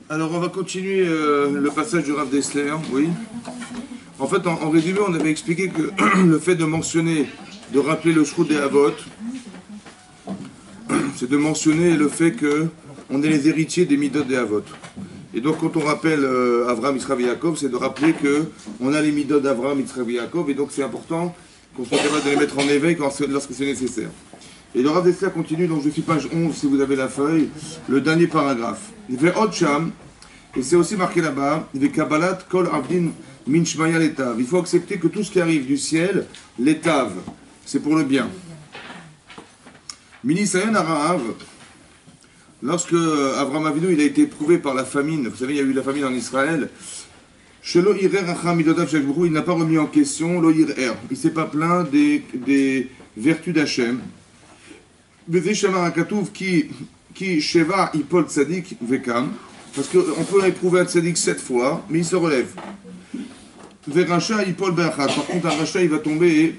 Alors on va continuer le passage du Rav Dessler, oui. En fait, en résumé, on avait expliqué que le fait de mentionner, de rappeler le Shroud des Havot, c'est de mentionner le fait que on est les héritiers des Midot des Havot. Et donc quand on rappelle Avraham, Yitzhak et Yaakov, c'est de rappeler que on a les Midot d'Avraham, Yitzhak et Yaakov, et donc c'est important qu'on soit capable de les mettre en éveil lorsque c'est nécessaire. Et le Rav Dessler continue, donc je suis page 11 si vous avez la feuille, le dernier paragraphe. Il fait Otcham, et c'est aussi marqué là-bas, il fait Kabbalat Kol Avdin Min Shmaya Letav. Il faut accepter que tout ce qui arrive du ciel, l'Etav, c'est pour le bien. Minisayon Arahav, lorsque Avraham Avinu il a été éprouvé par la famine, vous savez, il y a eu la famine en Israël, Shelo Irer Acham Midodav Shekbru, il n'a pas remis en question, Lo Irer, il ne s'est pas plaint des vertus d'Hachem. Beze Shamar Akatouv qui Sheva Ipol Tzadik Vekam, parce qu'on peut éprouver un Tzadik 7 fois, mais il se relève. Veracha Ipol Be'achad, par contre un Racha il va tomber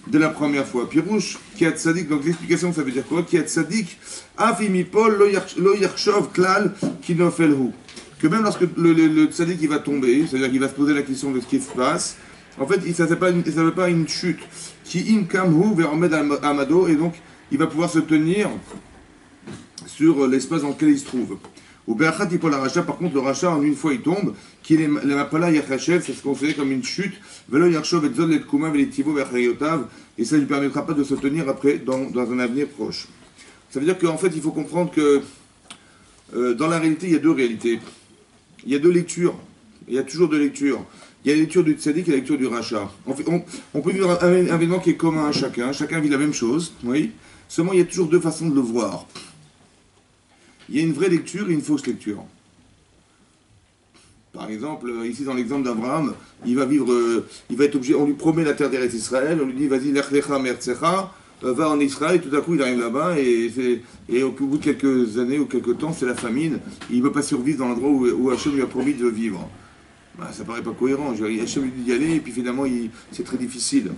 dès la première fois. Pirouche, qui a Tzadik, donc l'explication ça veut dire quoi? Qui a Tzadik, Afimipol Lo Yarchov Klal Kinofelhu. Que même lorsque le Tzadik il va tomber, c'est-à-dire qu'il va se poser la question de ce qui se passe, en fait ça ne s'appelle pas une chute. Qui Imkamhu Veromed Amado, et donc il va pouvoir se tenir sur l'espace dans lequel il se trouve. Au Be'achat Ipol Aracha, par contre le Racha en une fois il tombe, qui est la Mapala Yachachev, c'est ce qu'on considère comme une chute, Velo Yarchov et Zod Letkuma Veletivo Vechayotav, et ça ne lui permettra pas de se tenir après dans un avenir proche. Ça veut dire qu'en fait il faut comprendre que dans la réalité il y a deux réalités. Il y a deux lectures, il y a toujours deux lectures. Il y a la lecture du tzaddik et la lecture du rachat. On peut vivre un événement qui est commun à chacun vit la même chose, oui. Seulement il y a toujours deux façons de le voir. Il y a une vraie lecture et une fausse lecture. Par exemple, ici dans l'exemple d'Abraham, il va être obligé, on lui promet la terre d'Eretz Israël, on lui dit vas-y, Lech Lecha Mertzecha, va en Israël, et tout à coup il arrive là-bas, et au bout de quelques années ou quelques temps, c'est la famine, il ne veut pas survivre dans l'endroit où Hachem lui a promis de vivre. Ben, ça paraît pas cohérent. Hachem lui dit d'y aller, et puis finalement c'est très difficile.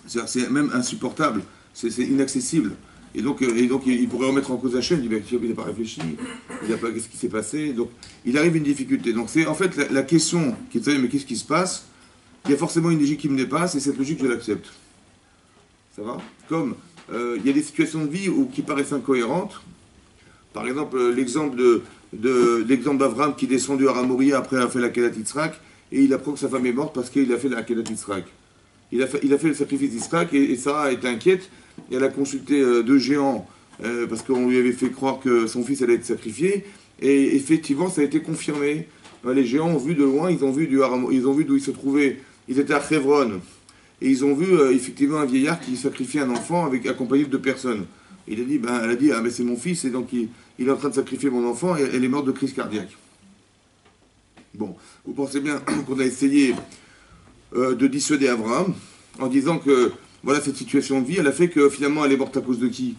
C'est même insupportable, c'est inaccessible. Et donc il pourrait remettre en cause Hachem, il dit il n'a pas réfléchi, il n'a pas qu'est-ce qui s'est passé, donc il arrive une difficulté. Donc c'est en fait la question qui est mais qu'est-ce qui se passe? Il y a forcément une logique qui me dépasse, et cette logique je l'accepte. Ça va? Comme il y a des situations de vie qui paraissent incohérentes. Par exemple, l'exemple d'Avraham qui est descendu à Ramoria après avoir fait la Kedat Yitzhak, et il apprend que sa femme est morte parce qu'il a fait la Kedat Yitzhak. Il a fait le sacrifice d'Yitzhak, et Sarah était inquiète, et elle a consulté deux géants, parce qu'on lui avait fait croire que son fils allait être sacrifié, et effectivement ça a été confirmé. Les géants ont vu de loin, ils ont vu d'où ils se trouvaient, ils étaient à Hebron, et ils ont vu effectivement un vieillard qui sacrifiait un enfant accompagné de deux personnes. Elle a dit, ah mais c'est mon fils, et donc il est en train de sacrifier mon enfant, et elle est morte de crise cardiaque. Bon, vous pensez bien qu'on a essayé de dissuader Abraham, en disant que, voilà, cette situation de vie, elle a fait que finalement elle est morte à cause de qui?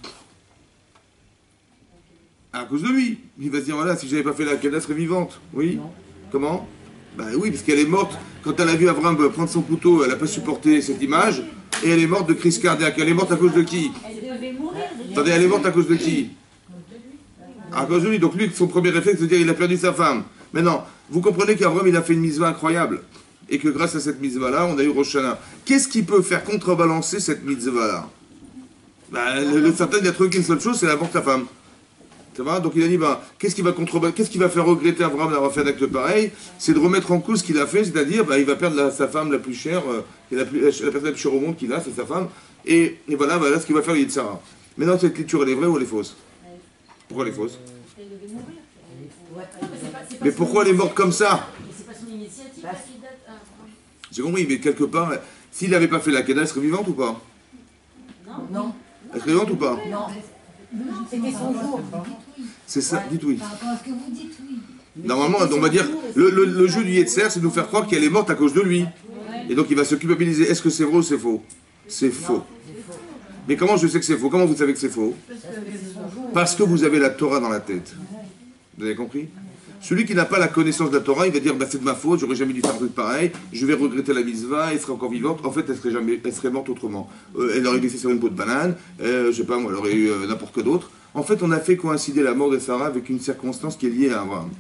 À cause de lui. Il va se dire, voilà, si j'avais pas fait la Kedah, elle serait vivante. Oui. Non. Comment? Ben oui, parce qu'elle est morte, quand elle a vu Abraham prendre son couteau, elle n'a pas supporté cette image, et elle est morte de crise cardiaque. Elle est morte à cause de qui? Elle devait mourir. Attendez, elle est morte à cause de qui? À cause de lui. Donc lui, son premier réflexe, c'est de dire il a perdu sa femme. Maintenant, vous comprenez qu'Abraham, il a fait une mitzvah incroyable, et que grâce à cette mitzvah-là, on a eu Rosh Hashanah. Qu'est-ce qui peut faire contrebalancer cette mitzvah-là? Ben, le certain, il a trouvé qu'une seule chose, c'est la mort de sa femme. Ça va? Donc il a dit, qu'est-ce qui va faire regretter Abraham d'avoir fait un acte pareil? C'est de remettre en cause ce qu'il a fait, c'est-à-dire, il va perdre sa femme la plus chère, la personne la plus chère au monde qu'il a, c'est sa femme, et voilà ce qu'il va faire Yitzhara. Maintenant, cette lecture, elle est vraie ou elle est fausse? Pourquoi elle est fausse? Mais pourquoi elle est morte comme ça? C'est pas son initiative qui date. J'ai compris, mais quelque part, s'il n'avait pas fait la Kedah, elle serait vivante ou pas? Non. Elle serait vivante ou pas? Non. C'était son jour. C'est ça, dites oui. Par rapport à ce que vous dites, oui. Normalement, on va dire, le jeu du Yetzer, c'est de nous faire croire qu'elle est morte à cause de lui. Et donc il va se culpabiliser. Est-ce que c'est vrai ou c'est faux? C'est faux. Mais comment je sais que c'est faux? Comment vous savez que c'est faux? Parce que vous avez la Torah dans la tête. Vous avez compris? Celui qui n'a pas la connaissance de la Torah, il va dire c'est de ma faute, j'aurais jamais dû faire un truc pareil, je vais regretter la mitzvah, elle serait encore vivante. En fait, elle serait morte autrement. Elle aurait glissé sur une peau de banane, je sais pas moi, elle aurait eu n'importe quoi d'autre. En fait, on a fait coïncider la mort de Sarah avec une circonstance qui est liée à Abraham.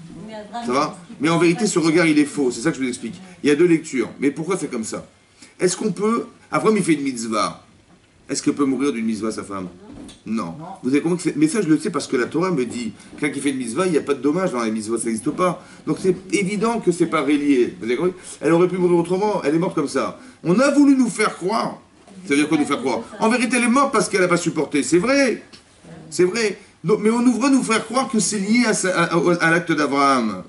Ça va? Mais en vérité, ce regard, il est faux. C'est ça que je vous explique. Il y a deux lectures. Mais pourquoi c'est comme ça? Est-ce qu'on peut... Abraham, il fait une mitzvah. Est-ce qu'il peut mourir d'une mitzvah, sa femme? Non. Vous avez compris que mais ça, je le sais parce que la Torah me dit, quelqu'un qui fait une mitzvah, il n'y a pas de dommage dans les mitzvahs, ça n'existe pas. Donc c'est évident que c'est pas relié. Vous avez compris? Elle aurait pu mourir autrement, elle est morte comme ça. On a voulu nous faire croire. Ça veut dire quoi nous faire croire? En vérité, elle est morte parce qu'elle n'a pas supporté. C'est vrai. C'est vrai. Donc, mais on ouvre nous faire croire que c'est lié à l'acte d'Abraham.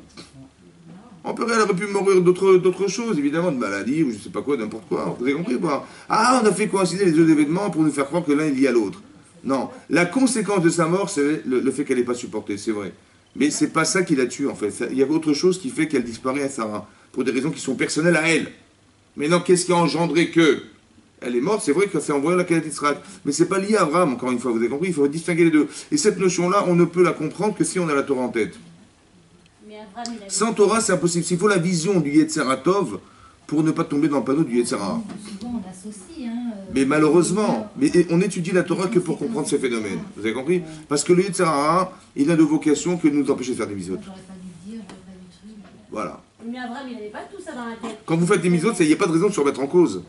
Elle aurait pu mourir d'autres choses, évidemment, de maladie ou je sais pas quoi, n'importe quoi. Vous avez compris quoi? Ah, on a fait coïncider les deux événements pour nous faire croire que l'un est lié à l'autre. Non, la conséquence de sa mort, c'est le fait qu'elle n'ait pas supporté, c'est vrai. Mais c'est pas ça qui la tue, en fait. Il y a autre chose qui fait qu'elle disparaît à Sarah, pour des raisons qui sont personnelles à elle. Mais non, qu'est-ce qui a engendré que elle est morte? C'est vrai que c'est en voyant la qualité d'Israël. Mais c'est pas lié à Abraham, encore une fois, vous avez compris? Il faut distinguer les deux. Et cette notion-là, on ne peut la comprendre que si on a la Torah en tête. Sans Torah, c'est impossible. Il faut la vision du Yetzeratov pour ne pas tomber dans le panneau du Yetzera. Souvent, on associe. Mais malheureusement, on étudie la Torah que pour comprendre ces phénomènes. Vous avez compris? Parce que le Yetzera, il a de vocation que de nous empêcher de faire des misotes. Voilà. Mais Abraham, il n'avait pas tout ça dans la tête. Quand vous faites des misotes, il n'y a pas de raison de se remettre en cause.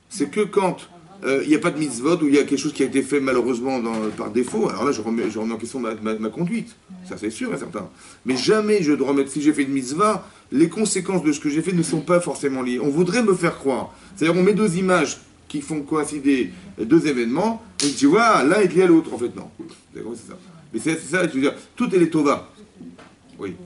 C'est que quand il n'y a pas de mitzvot ou il y a quelque chose qui a été fait malheureusement par défaut, alors là je remets en question ma conduite, ça c'est sûr et certain. Mais jamais je dois remettre, si j'ai fait une mitzvah, les conséquences de ce que j'ai fait ne sont pas forcément liées. On voudrait me faire croire. C'est-à-dire on met deux images qui font coïncider deux événements, et tu vois, l'un est lié à l'autre, en fait non. C'est ça. Mais c'est ça, je veux dire, tout est les tova. Oui.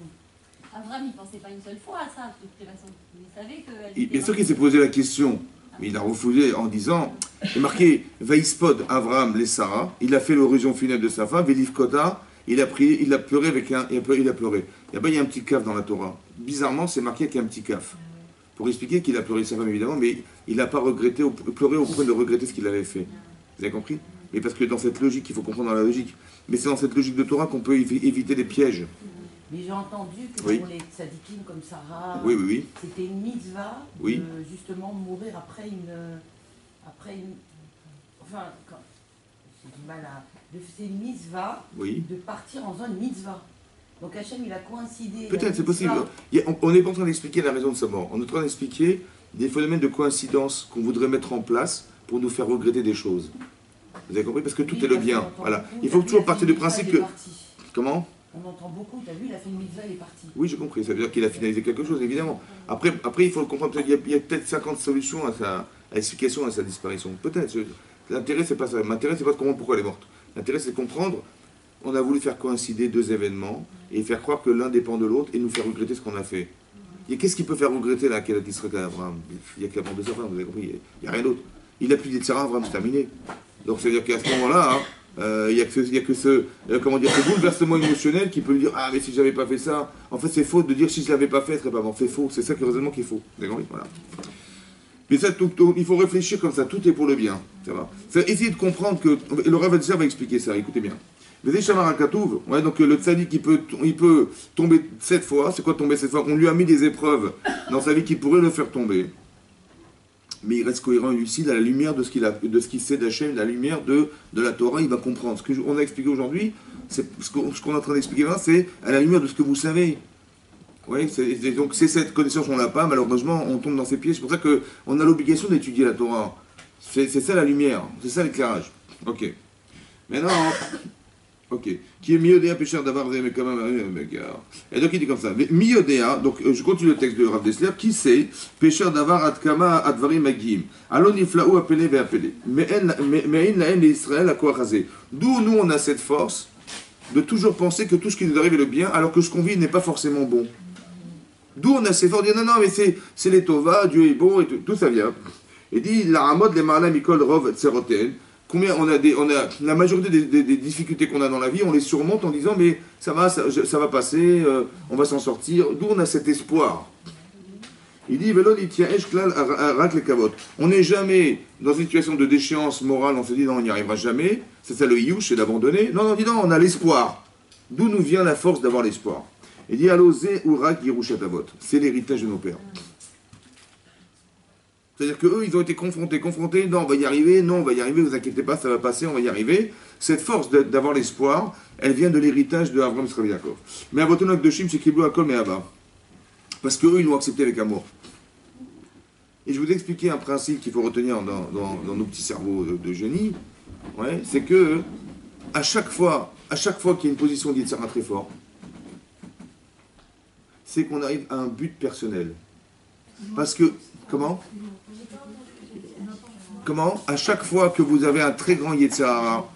Abraham, il ne pensait pas une seule fois à ça, de toute façon. Il savait que... Bien sûr qu'il s'est posé la question. Mais il a refusé en disant, il est marqué Vaïspod Avraham les Sarah, il a fait l'horizon funèbre de sa femme, Vélif Kota, il a pleuré avec un. Il a pleuré. Et après, il y a un petit caf dans la Torah. Bizarrement, c'est marqué qu'il y a un petit caf. Pour expliquer qu'il a pleuré sa femme, évidemment, mais il n'a pas regretté, pleuré au point de regretter ce qu'il avait fait. Vous avez compris? Mais parce que dans cette logique, il faut comprendre dans la logique. Mais c'est dans cette logique de Torah qu'on peut éviter des pièges. Mais j'ai entendu que oui. pour les tzadikim comme Sarah, oui. C'était une mitzvah oui. de justement mourir après une enfin, j'ai du mal à... C'est une mitzvah oui. de partir en zone mitzvah. Donc Hachem, il a coïncidé... Peut-être, c'est possible. On n'est pas en train d'expliquer la raison de sa mort. On est en train d'expliquer des phénomènes de coïncidence qu'on voudrait mettre en place pour nous faire regretter des choses. Vous avez compris? Parce que tout est le bien. Voilà. Il faut toujours partir du principe que... Comment? On entend beaucoup, tu as vu, il a fait une mitzvah, il est parti. Oui, j'ai compris. Ça veut dire qu'il a finalisé quelque chose, évidemment. Après il faut le comprendre. Il y a peut-être 50 solutions à l'explication à sa disparition. Peut-être. L'intérêt, c'est pas ça. L'intérêt, c'est pas de comprendre pourquoi elle est morte. L'intérêt, c'est de comprendre. On a voulu faire coïncider deux événements et faire croire que l'un dépend de l'autre et nous faire regretter ce qu'on a fait. Et qu'est-ce qui peut faire regretter la quelle d'Israël à Abraham? Il n'y a qu'à de sa femme, vous avez compris. Il n'y a rien d'autre. Il a plus d'être Sarah, Abraham, c'est terminé. Donc, ça veut dire qu'à ce moment-là, il n'y a que ce bouleversement émotionnel qui peut lui dire « Ah, mais si j'avais pas fait ça !» En fait, c'est faux de dire « Si je l'avais pas fait, elle serait pas mort. » C'est faux. C'est ça le raisonnement qu'il faut. Vous avez compris? Voilà. Mais ça, il faut réfléchir comme ça. Tout est pour le bien. Ça va. Essayez de comprendre que... Le Rav Adzer va expliquer ça. Écoutez bien. Ouais, donc le tzaddik, il peut tomber 7 fois. C'est quoi tomber 7 fois? On lui a mis des épreuves dans sa vie qui pourraient le faire tomber. Mais il reste cohérent et lucide à la lumière de ce qu'il sait d'Hachem, la lumière de la Torah, il va comprendre. Ce qu'on a expliqué aujourd'hui, ce qu'on est en train d'expliquer là, c'est à la lumière de ce que vous savez. Oui, donc c'est cette connaissance qu'on n'a pas, malheureusement, on tombe dans ces pièges. C'est pour ça qu'on a l'obligation d'étudier la Torah. C'est ça la lumière, c'est ça l'éclairage. Ok. Maintenant, ok. Qui est Miodéa, pécheur d'avoir mais quand même. Et donc il dit comme ça. Miodéa, donc je continue le texte de Rav Dessler. Qui c'est pécheur d'avoir adkama advarim magim. Alon iflaou appelé ve appelé. Mais in la haine d'Israël à quoi raser. D'où nous on a cette force de toujours penser que tout ce qui nous arrive est le bien, alors que ce qu'on vit n'est pas forcément bon. D'où on a cette force de dire non, mais c'est les tova, Dieu est bon et tout ça vient. Et dit la ramod les marla mikol rov tseroten. Combien la majorité des difficultés qu'on a dans la vie, on les surmonte en disant mais ça va passer, on va s'en sortir. D'où on a cet espoir. Il dit Velod il tient eshklal rak le kavot. On n'est jamais dans une situation de déchéance morale, on se dit non, on n'y arrivera jamais. C'est ça le yush, c'est d'abandonner. Non, dis non, on a l'espoir. D'où nous vient la force d'avoir l'espoir. Il dit alosé urak yerushatavot. C'est l'héritage de nos pères. C'est-à-dire qu'eux, ils ont été confrontés, non, on va y arriver, non, on va y arriver, vous inquiétez pas, ça va passer, on va y arriver. Cette force d'avoir l'espoir, elle vient de l'héritage de Avraham Yitzchak Yaakov. Mais Avotonok de Shim, c'est Kibou Akol et Abba. Parce qu'eux, ils l'ont accepté avec amour. Et je vous ai expliqué un principe qu'il faut retenir dans nos petits cerveaux de génie, ouais, c'est que à chaque fois qu'il y a une position d'Yitzhara très fort, c'est qu'on arrive à un but personnel. Parce que, comment, à chaque fois que vous avez un très grand Yitzhara,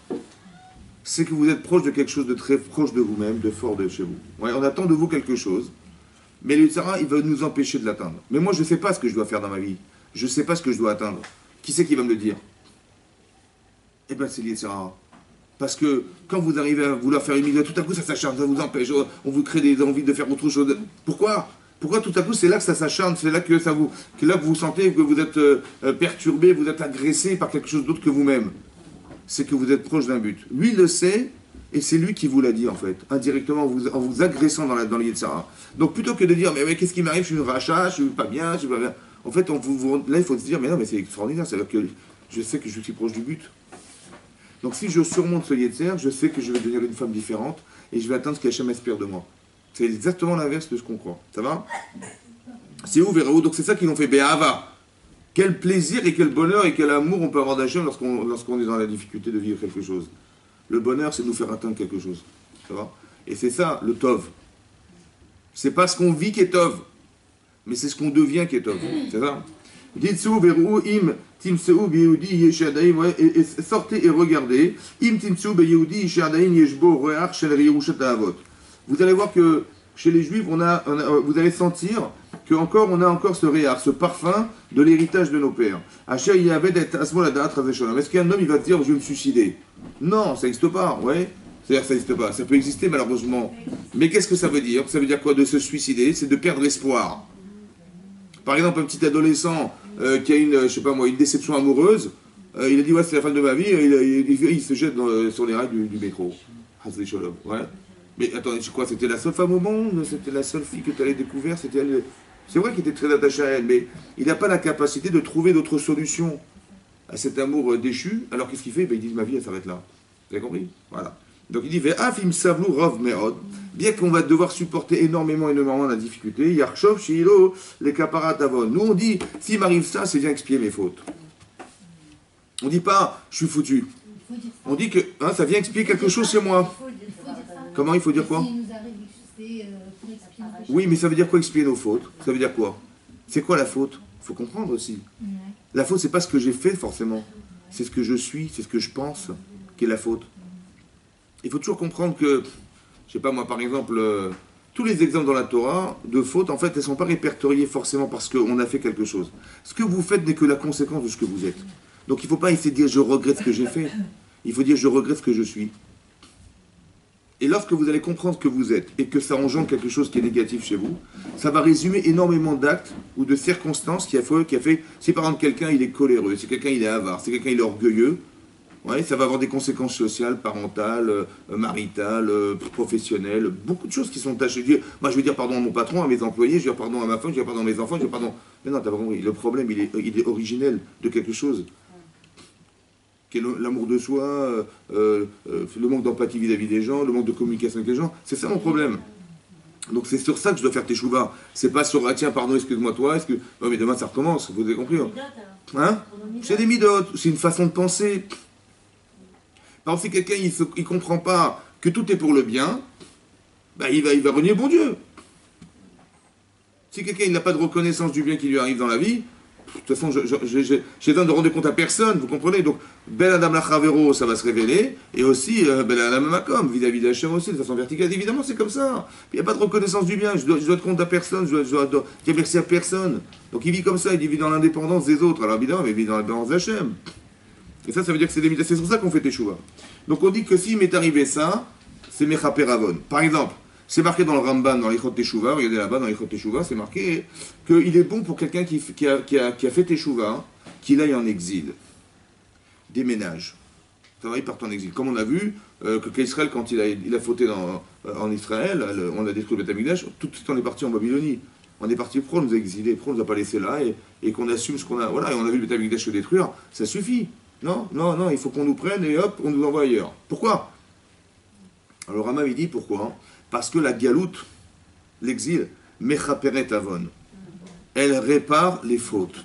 c'est que vous êtes proche de quelque chose de très proche de vous-même, de fort de chez vous. Ouais, on attend de vous quelque chose. Mais le Yitzhara, il va nous empêcher de l'atteindre. Mais moi, je ne sais pas ce que je dois faire dans ma vie. Je ne sais pas ce que je dois atteindre. Qui c'est qui va me le dire? Eh bien, c'est le Yitzhara. Parce que quand vous arrivez à vouloir faire une mitzvah, tout à coup, ça s'acharne, ça vous empêche. On vous crée des envies de faire autre chose. Pourquoi tout à coup, c'est là que ça s'acharne, c'est là que vous sentez que vous êtes perturbé, vous êtes agressé par quelque chose d'autre que vous-même. C'est que vous êtes proche d'un but. Lui, il le sait. Et c'est lui qui vous l'a dit, en fait, indirectement, en vous agressant dans le Yitzhara. Donc, plutôt que de dire, mais qu'est-ce qui m'arrive, je suis une rachat, je suis pas bien, je suis pas bien. En fait, là, il faut se dire, mais non, mais c'est extraordinaire, c'est-à-dire que je sais que je suis proche du but. Donc, si je surmonte ce Yetzer, je sais que je vais devenir une femme différente et je vais atteindre ce qu'Hachem espère de moi. C'est exactement l'inverse de ce qu'on croit. Ça va? C'est où, vers où? Donc, c'est ça qu'ils ont fait, Béhava. Quel plaisir et quel bonheur et quel amour on peut avoir d'Hachem lorsqu'on est dans la difficulté de vivre quelque chose. Le bonheur, c'est de nous faire atteindre quelque chose. Ça va? Et c'est ça, le Tov. C'est pas ce qu'on vit qui est Tov, mais c'est ce qu'on devient qui est Tov. C'est ça? Ditsu veru im timseu biyehudi yeshadaim, et sortez et regardez. Im timseu biyehudi yeshadaim yeshbo reach shel yerushat avot. Vous allez voir que chez les Juifs, vous allez sentir qu'on a encore ce réar, ce parfum de l'héritage de nos pères. Asher yaved et asmo la da'at razeh shalom. Est-ce qu'un homme il va se dire je vais me suicider? Non, ça n'existe pas, ouais. C'est-à-dire ça n'existe pas. Ça peut exister malheureusement. Mais qu'est-ce que ça veut dire? Ça veut dire quoi de se suicider? C'est de perdre espoir. Par exemple, un petit adolescent qui a une déception amoureuse, il a dit ouais c'est la fin de ma vie, il se jette sur les rails du métro. Razeh shalom, ouais. Mais attends, quoi, c'était la seule femme au monde? C'était la seule fille que tu avais découvert? C'était elle. C'est vrai qu'il était très attaché à elle, mais il n'a pas la capacité de trouver d'autres solutions à cet amour déchu. Alors qu'est-ce qu'il fait? Il dit ma vie elle s'arrête là. Vous avez compris? Voilà. Donc il dit Ve'afim savlou rov me'od. Bien qu'on va devoir supporter énormément la difficulté, Yarchov Shilo les caparat avon. Nous on dit s'il m'arrive ça, c'est bien expier mes fautes. On dit pas je suis foutu. On dit que ça vient expier quelque chose chez moi. Comment il faut dire quoi? Oui, mais ça veut dire quoi expier nos fautes? Ça veut dire quoi? C'est quoi la faute? Il faut comprendre aussi. La faute, c'est pas ce que j'ai fait forcément. C'est ce que je suis, c'est ce que je pense qui est la faute. Il faut toujours comprendre que, je sais pas moi, par exemple, tous les exemples dans la Torah de fautes, en fait, elles ne sont pas répertoriées forcément parce qu'on a fait quelque chose. Ce que vous faites n'est que la conséquence de ce que vous êtes. Donc il ne faut pas essayer de dire je regrette ce que j'ai fait. Il faut dire je regrette ce que je suis. Et lorsque vous allez comprendre ce que vous êtes et que ça engendre quelque chose qui est négatif chez vous, ça va résumer énormément d'actes ou de circonstances qui a fait, si par exemple quelqu'un il est coléreux, si quelqu'un il est avare, si quelqu'un il est orgueilleux, ouais, ça va avoir des conséquences sociales, parentales, maritales, professionnelles, beaucoup de choses qui sont tachées. Moi je vais dire pardon à mon patron, à mes employés, je vais dire pardon à ma femme, je vais dire pardon à mes enfants, je vais dire pardon. Mais non, t'as pas compris, le problème il est originel de quelque chose. L'amour de soi, le manque d'empathie vis-à-vis des gens, le manque de communication avec les gens, c'est ça mon problème. Donc c'est sur ça que je dois faire teshuva. C'est pas sur tiens pardon excuse-moi toi, non mais demain ça recommence, vous avez compris hein? C'est des midotes, c'est une façon de penser. Par exemple si quelqu'un il comprend pas que tout est pour le bien, bah, il va renier bon Dieu. Si quelqu'un n'a pas de reconnaissance du bien qui lui arrive dans la vie, de toute façon, j'ai besoin de rendre compte à personne, vous comprenez? Donc, Bel Adam Lachavero, ça va se révéler, et aussi Bel Adam Makom, vis-à-vis d'Hachem aussi, de façon verticale. Évidemment, c'est comme ça. Il n'y a pas de reconnaissance du bien, je dois être compte à personne, je dois dire merci à personne. Donc, il vit comme ça, il vit dans l'indépendance des autres. Alors, évidemment, mais il vit dans l'indépendance d'Hachem. Et ça veut dire que c'est des mitzvot. C'est pour ça qu'on fait teshuva. Donc, on dit que s'il m'est arrivé ça, c'est Mechaper Avon. Par exemple, c'est marqué dans le Ramban, dans l'Ichot Teshuva, regardez là-bas, dans l'Ichot Teshuva, c'est marqué qu'il est bon pour quelqu'un qui a fait Teshuva, qu'il aille en exil, déménage. Ça va, il part en exil. Comme on a vu, qu'Israël, quand il a fauté en Israël, on a détruit le Beth Amikdash, tout de suite on est parti en Babylonie. On est parti pro, on nous a exilés, pro, on nous a pas laissé là, et qu'on assume ce qu'on a. Voilà, et on a vu le Beth Amikdash se détruire, ça suffit. Non, non, non, il faut qu'on nous prenne et hop, on nous envoie ailleurs. Pourquoi? Alors Rama il dit pourquoi? Parce que la galoute, l'exil, mechaperet avon, elle répare les fautes.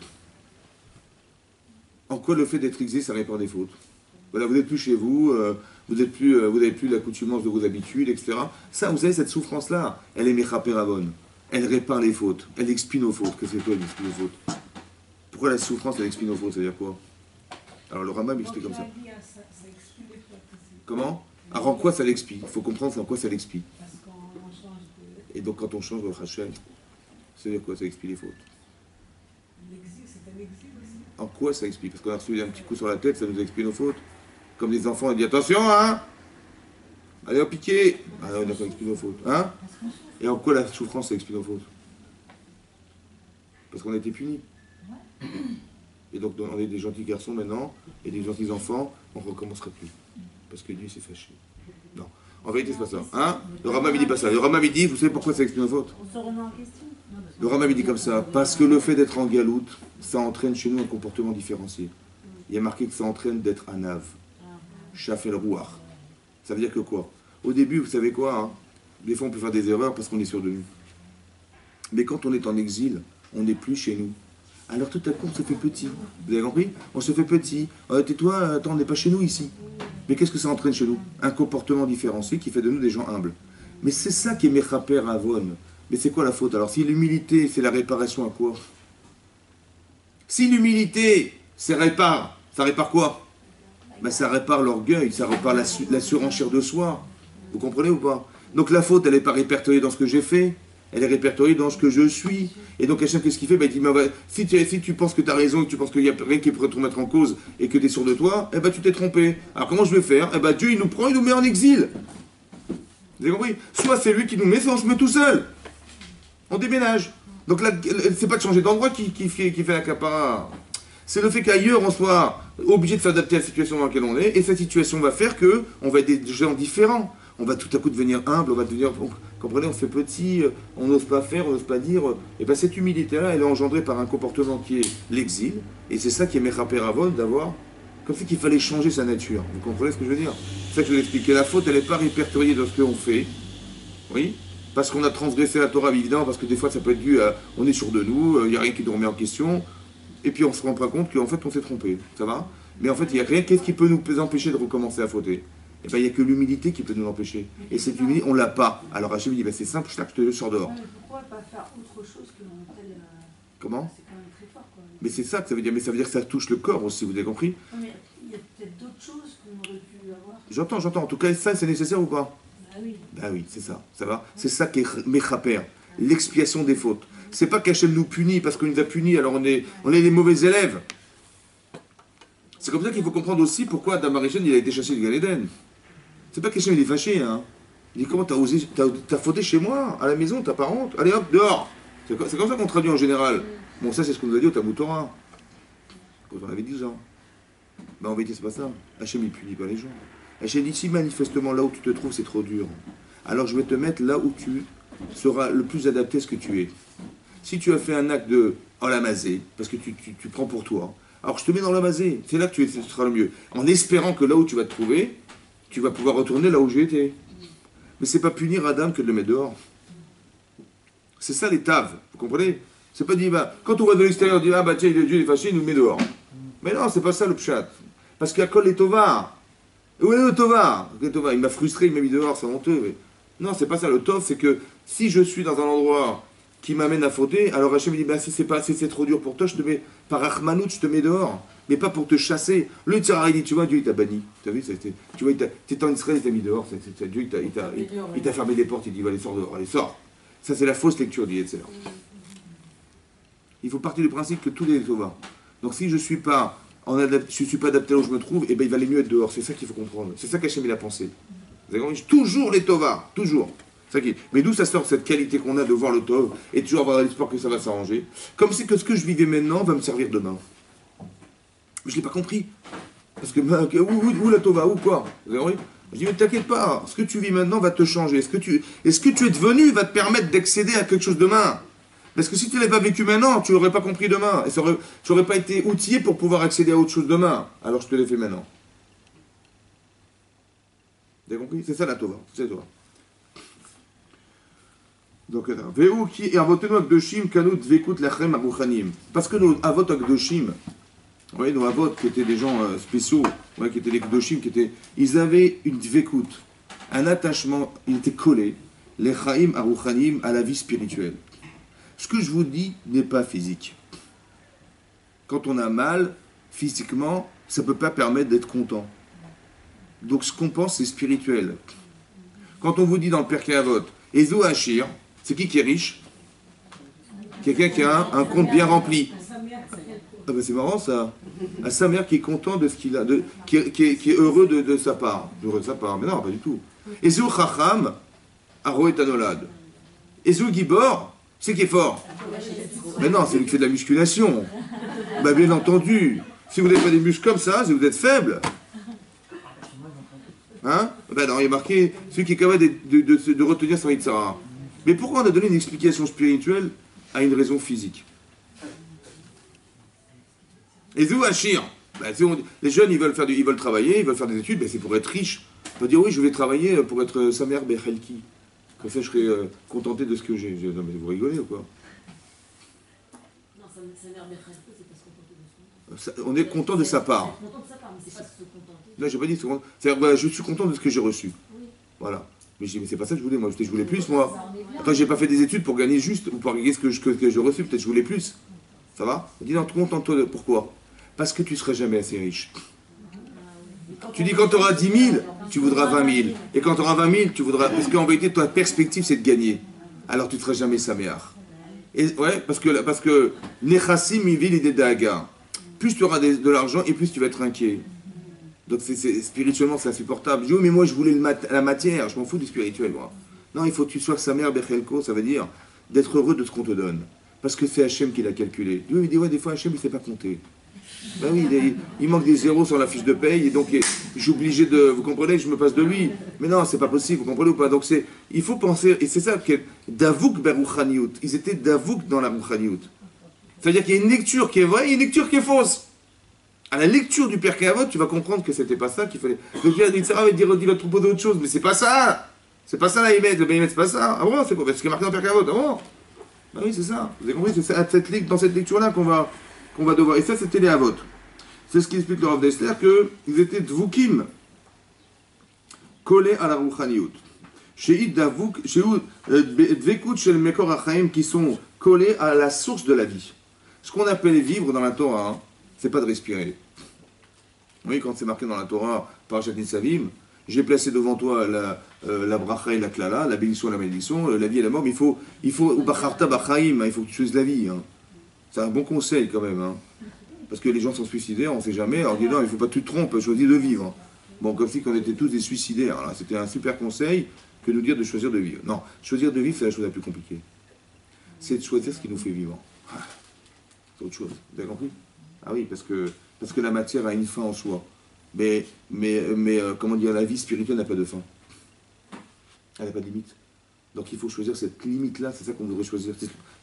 En quoi le fait d'être exilé, ça répare des fautes? Voilà, vous n'êtes plus chez vous, vous n'avez plus l'accoutumance de vos habitudes, etc. Ça, vous savez, cette souffrance-là, elle est mechaper avon. Elle répare les fautes, elle expie nos fautes. Que c'est quoi, elle expie nos fautes? Pourquoi la souffrance, elle expie nos fautes? C'est-à-dire quoi? Alors le Rama m'explique comme ça. Comment? Alors en quoi ça l'expie? Il faut comprendre en quoi ça l'expie. Parce qu'on change de... Et donc quand on change votre Hachem, c'est-à-dire quoi? Ça expie les fautes. L'exil, c'est un exil aussi. En quoi ça expie? Parce qu'on a reçu un petit coup sur la tête, ça nous expie nos fautes. Comme des enfants, on dit attention, hein? Allez, on piqué. Ah non, on a pas expie nos fautes. Hein? Et en quoi la souffrance, ça expie nos fautes? Parce qu'on a été punis. Et donc on est des gentils garçons maintenant, et des gentils enfants, on ne recommencera plus. Parce que Dieu s'est fâché. Non. En vérité, c'est pas ça. Hein? Le Rama dit pas ça. Le Rama dit, vous savez pourquoi ça expie nos fautes? On se remet en question. Le Rama dit comme ça, parce que le fait d'être en galoute, ça entraîne chez nous un comportement différencié. Il y a marqué que ça entraîne d'être anav, shafel rouach. Ça veut dire que quoi? Au début, vous savez quoi, hein? Des fois on peut faire des erreurs parce qu'on est sûr de nous. Mais quand on est en exil, on n'est plus chez nous. Alors tout à coup on se fait petit. Vous avez compris? On se fait petit. Tais-toi, attends, on n'est pas chez nous ici. Mais qu'est-ce que ça entraîne chez nous? Un comportement différencié qui fait de nous des gens humbles. Mais c'est ça qui est mechaper avon. Mais c'est quoi la faute? Alors si l'humilité c'est la réparation à quoi? Si l'humilité ça répare quoi? Ben, ça répare l'orgueil, ça répare la surenchère de soi. Vous comprenez ou pas? Donc la faute, elle n'est pas répertoriée dans ce que j'ai fait, elle est répertoriée dans ce que je suis. Et donc Hachem, qu'est-ce qu'il fait? Ben, il dit, si tu penses que tu as raison, que tu penses qu'il n'y a rien qui pourrait te remettre en cause et que tu es sûr de toi, eh ben, tu t'es trompé. Alors comment je vais faire? Eh ben, Dieu, il nous prend, il nous met en exil. Vous avez compris? Soit c'est lui qui nous met, soit on se met tout seul. On déménage. Donc là, c'est pas de changer d'endroit qui fait la capara. C'est le fait qu'ailleurs, on soit obligé de s'adapter à la situation dans laquelle on est, et cette situation va faire que on va être des gens différents. On va tout à coup devenir humble, on va devenir, comprenez, on se fait petit, on n'ose pas faire, on n'ose pas dire. Et bien cette humilité-là, elle est engendrée par un comportement qui est l'exil, et c'est ça qui est mechaper avon d'avoir, comme c'est qu'il fallait changer sa nature. Vous comprenez ce que je veux dire? C'est ça que je vous explique. La faute, elle n'est pas répertoriée dans ce qu'on fait, oui, parce qu'on a transgressé la Torah, évidemment, parce que des fois ça peut être dû à, on est sûr de nous, il n'y a rien qui nous remet en question. Et puis on ne se rend pas compte qu'en fait on s'est trompé, ça va? Mais en fait il n'y a rien, qu'est-ce qui peut nous empêcher de recommencer à fauter? Et bien il n'y a que l'humilité qui peut nous l'empêcher. Et cette humilité, on ne l'a pas. Alors Hachem dit, ben, c'est simple, je te sors dehors. Mais pourquoi pas faire autre chose que l'on tel... Comment? C'est quand même très fort, quoi. Mais c'est ça que ça veut dire, mais ça veut dire que ça touche le corps aussi, vous avez compris? Non, mais il y a peut-être d'autres choses qu'on aurait pu avoir. J'entends, en tout cas ça c'est nécessaire ou pas? Bah oui. Bah oui, c'est ça, ça va? C'est ça qui est mechaper, l'expiation des fautes. C'est pas qu'Hachem nous punit parce qu'il nous a punis, alors on est des mauvais élèves. C'est comme ça qu'il faut comprendre aussi pourquoi Adam Arishon il a été chassé du Gan Eden. C'est pas qu'Hachem il est fâché, hein. Il dit comment t'as osé, t'as fauté chez moi, à la maison, t'as pas honte, allez hop, dehors. C'est comme ça qu'on traduit en général. Bon, ça c'est ce qu'on nous a dit au Talmud Torah, quand on avait 10 ans. Ben en vérité c'est pas ça. Hachem il punit pas les gens. Hachem dit si manifestement là où tu te trouves c'est trop dur, alors je vais te mettre là où tu seras le plus adapté à ce que tu es. Si tu as fait un acte de enlamazé, parce que tu prends pour toi, alors je te mets dans l'amazé, c'est là que tu seras le mieux. En espérant que là où tu vas te trouver, tu vas pouvoir retourner là où j'ai été. Mais c'est pas punir Adam que de le mettre dehors. C'est ça les taves, vous comprenez? C'est pas dire, bah, quand on va de l'extérieur, on dit, ah bah tiens, Dieu est fâché, il nous met dehors. Mais non, c'est pas ça le pshat. Parce qu'il y a Kol et Tova. Où est le Tova? Il m'a frustré, il m'a mis dehors, c'est honteux. Mais... Non, c'est pas ça. Le Tov, c'est que si je suis dans un endroit qui m'amène à fauter, alors Hachem dit, bah, si c'est trop dur pour toi, je te mets, par Achmanout, je te mets dehors, mais pas pour te chasser. Le Tzara, il dit, tu vois, Dieu il t'a banni. Tu as vu, tu vois, t'es en Israël, il t'a mis dehors. Dieu il t'a fermé les portes, il dit, allez, sors dehors, allez, sors. Ça, c'est la fausse lecture du Yetzer. Il faut partir du principe que tout est Tova. Donc si je ne suis pas adapté là où je me trouve, eh ben, il va aller mieux être dehors. C'est ça qu'il faut comprendre. C'est ça qu'Hachem il a pensé. Vous avez compris? Toujours les Tova, toujours. Mais d'où ça sort cette qualité qu'on a de voir le Tov et toujours avoir l'espoir que ça va s'arranger? Comme si que ce que je vivais maintenant va me servir demain. Je ne l'ai pas compris. Parce que, où la Tova, où quoi? Vous avez compris? Je dis, mais t'inquiète pas, ce que tu vis maintenant va te changer. Est-ce que tu es devenu va te permettre d'accéder à quelque chose demain? Parce que si tu ne l'avais pas vécu maintenant, tu l'aurais pas compris demain. Et tu n'aurais pas été outillé pour pouvoir accéder à autre chose demain. Alors je te l'ai fait maintenant. Vous avez compris? C'est ça la Tova. C'est la Tova. Donc, Veu qui avotenu akdoshim kanut vekut lachem aruchanim. Parce que nos avot akdoshim, vous voyez, nos avot qui étaient des gens spéciaux, qui étaient des kdoshim, ils avaient une dvekut, un attachement, ils étaient collés, les chaim aruchanim, à la vie spirituelle. Ce que je vous dis n'est pas physique. Quand on a mal, physiquement, ça ne peut pas permettre d'être content. Donc ce qu'on pense, c'est spirituel. Quand on vous dit dans le Pirkei Avot, Ezo Hachir, c'est qui est riche? Quelqu'un qui a un compte bien rempli. Ah ben c'est marrant ça. À sa mère qui est content de ce qu'il a, qui est heureux de sa part. Heureux de sa part, mais non, pas du tout. Ezo Chacham, Aro et Tanolad. Ezo Gibor, c'est qui est fort. Mais non, c'est lui qui fait de la musculation. Bah bien entendu. Si vous n'avez pas des muscles comme ça, si vous êtes faible. Hein? Ben non, il y a marqué celui qui est capable de retenir son Yitzhara. Mais pourquoi on a donné une explication spirituelle à une raison physique? Et Zou Hachir, les jeunes ils veulent travailler, ils veulent faire des études, ben c'est pour être riche. On va dire oui, je vais travailler pour être Samer Bechelki. Comme ça je serai contenté de ce que j'ai. Non mais vous rigolez ou quoi? Non, Samer Bechelki, c'est pas se contenter de ce qu'on a. On est content de sa part. On est content de sa part, mais c'est pas se contenter. Là j'ai pas dit c'est-à-dire je suis content de ce que j'ai reçu. Oui. Voilà. Mais je dis, mais c'est pas ça que je voulais, moi. Peut-être je voulais plus, moi. Attends, j'ai pas fait des études pour gagner juste, ou pour gagner ce que j'ai reçu, peut-être je voulais plus. Ça va? On dit, non, contente-toi de pourquoi? Parce que tu seras jamais assez riche. Tu dis, quand tu auras 10 000, tu voudras 20 000. Et quand tu auras 20 000, tu voudras. Parce qu'en vérité, ta perspective, c'est de gagner. Alors tu ne seras jamais saméar. Et ouais, parce que Nechassim mivil idée d'Aga. Plus tu auras de l'argent, et plus tu vas être inquiet. Donc spirituellement c'est insupportable. Je dis oui mais moi je voulais la matière, je m'en fous du spirituel moi. Non, il faut que tu sois sa mère Bechelko, ça veut dire d'être heureux de ce qu'on te donne. Parce que c'est Hachem qui l'a calculé. Dieu il dit ouais des fois Hachem il ne sait pas compter. Ben oui, il manque des zéros sur la fiche de paye et donc je suis obligé de, vous comprenez, je me passe de lui. Mais non, c'est pas possible, vous comprenez ou pas? Donc il faut penser, et c'est ça que Davouk Berouchaniout, ils étaient Davouk dans la Rouchaniout. C'est-à-dire qu'il y a une lecture qui est vraie et une lecture qui est fausse. À la lecture du Pirkei Avot, tu vas comprendre que c'était pas ça qu'il fallait. Donc Yitzhara va te dire, il va te proposer autre chose, mais c'est pas ça. C'est pas ça la Hémet, le Béhémet, c'est pas ça. Ah bon, c'est quoi? C'est ce qui est marqué dans le Pirkei Avot. Ah bon? Bah oui, c'est ça. Vous avez compris? C'est dans cette lecture-là qu'on va devoir. Et ça, c'était les Avot. C'est ce qui explique le Rav d'Esther, qu'ils étaient Dvoukim, collés à la Rouchaniout. Chez Davouk, chez Dvekut, chez le Mekor Achaim, qui sont collés à la source de la vie. Ce qu'on appelle vivre dans la Torah, hein, c'est pas de respirer. Oui, quand c'est marqué dans la Torah, par Parashat Nitzavim, j'ai placé devant toi la bracha et la klala, la bénédiction et la malédiction, la vie et la mort, mais il faut bacharta bachaim, il faut que tu choisisses la vie. Hein. C'est un bon conseil quand même. Hein. Parce que les gens sont suicidaires, on ne sait jamais. Alors, on dit non, il ne faut pas que tu te trompes, choisis de vivre. Bon, comme si on était tous des suicidaires. Alors, c'était un super conseil que nous dire de choisir de vivre. Non, choisir de vivre, c'est la chose la plus compliquée. C'est de choisir ce qui nous fait vivre. C'est autre chose. Vous avez compris? Ah oui, parce que la matière a une fin en soi. Mais comment dire, la vie spirituelle n'a pas de fin. Elle n'a pas de limite. Donc il faut choisir cette limite-là, c'est ça qu'on devrait choisir.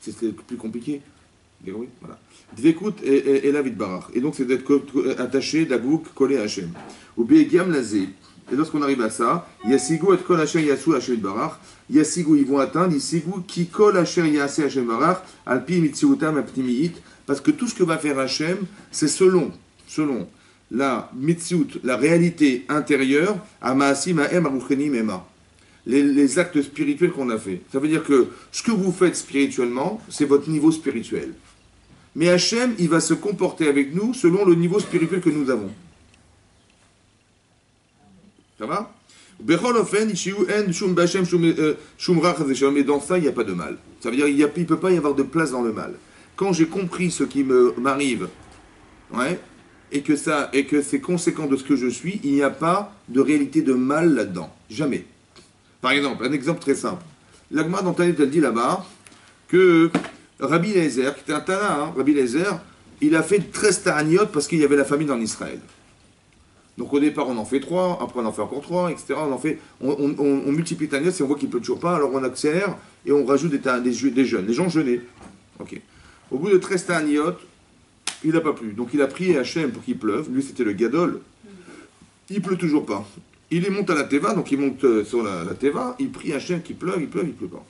C'est le plus compliqué. Vous avez compris? Voilà. Dvekut et la vie de barach. Et donc c'est d'être attaché, d'abouk, collé à Hachem. Ou be'egam lazé. Et lorsqu'on arrive à ça, Yasigou et kol Hachem yasu Hachem barach. Yasigou, ils vont atteindre, Yasigou qui kol Hachem yasu Hachem barach, alpi mitziutam apnimiit. Parce que tout ce que va faire Hachem, c'est selon la mitzvot, la réalité intérieure, à Maasim, à Em, à Ruchenim, Ema. Les actes spirituels qu'on a fait. Ça veut dire que ce que vous faites spirituellement, c'est votre niveau spirituel. Mais Hachem, il va se comporter avec nous selon le niveau spirituel que nous avons. Ça va? Mais dans ça, il n'y a pas de mal. Ça veut dire qu'il ne peut pas y avoir de place dans le mal. Quand j'ai compris ce qui m'arrive, ouais, et que c'est conséquent de ce que je suis, il n'y a pas de réalité de mal là-dedans. Jamais. Par exemple, un exemple très simple. L'Agma dans Tanit, elle dit là-bas que Rabbi Eliezer, qui était un Tana, hein, Rabbi Eliezer, il a fait 13 ta'aniot parce qu'il y avait la famine en Israël. Donc au départ, on en fait 3, après on en fait encore 3, etc. On multiplie ta'aniot, si on voit qu'il ne peut toujours pas, alors on accélère et on rajoute des jeunes. Les gens jeûnaient. Ok. Au bout de 13 ta'aniyot, il n'a pas plu. Donc il a prié Hachem pour qu'il pleuve. Lui, c'était le Gadol. Il pleut toujours pas. Il monte à la Teva, donc il monte sur la Teva. Il prie Hachem qu'il pleuve, il pleut pas.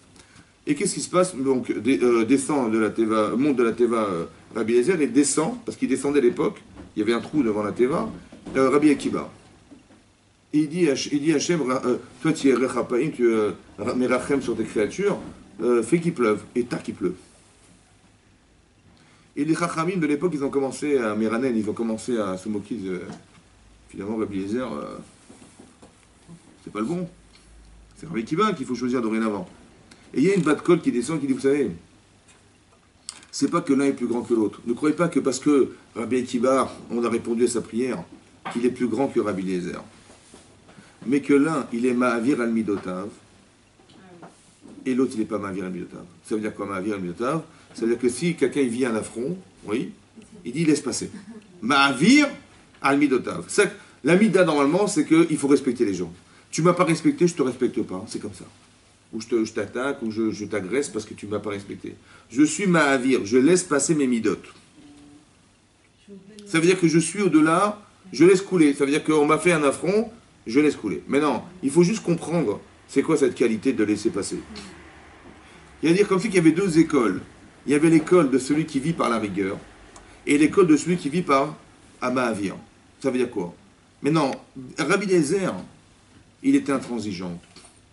Et qu'est-ce qui se passe? Donc, descend de la Teva, monte de la Teva Rabbi Eliezer et descend, parce qu'il descendait à l'époque, il y avait un trou devant la Teva, Rabbi Akiba. Et il dit à Hachem, toi tu es Rechapaim, tu mets Rachem sur tes créatures, fais qu'il pleuve. Et tac, il pleut. Et les Chachamim de l'époque, ils ont commencé à Meranen, ils ont commencé à se moquer de. Finalement, Rabbi Eliezer, c'est pas le bon. C'est Rabbi Akiba qu'il faut choisir dorénavant. Et il y a une batte colle qui descend qui dit, vous savez, c'est pas que l'un est plus grand que l'autre. Ne croyez pas que parce que Rabbi Akiba, on a répondu à sa prière, qu'il est plus grand que Rabbi Eliezer. Mais que l'un, il est Ma'avir al-Midotav, et l'autre, il n'est pas Ma'avir al-Midotav. Ça veut dire quoi, Ma'avir al-Midotav? Ça veut dire que si quelqu'un vit un affront, oui, il dit, laisse passer. Ma'avir al-Midotav. La mida, normalement, c'est qu'il faut respecter les gens. Tu m'as pas respecté, je te respecte pas. C'est comme ça. Ou je t'attaque, ou je t'agresse parce que tu ne m'as pas respecté. Je suis Ma'avir, je laisse passer mes midotes. Ça veut dire que je suis au-delà, je laisse couler. Ça veut dire qu'on m'a fait un affront, je laisse couler. Mais non, il faut juste comprendre c'est quoi cette qualité de laisser passer. Il y a dire comme si il y avait deux écoles. Il y avait l'école de celui qui vit par la rigueur et l'école de celui qui vit par Ma'avir. Ça veut dire quoi? Mais non, Rabbi Eliezer, il était intransigeant.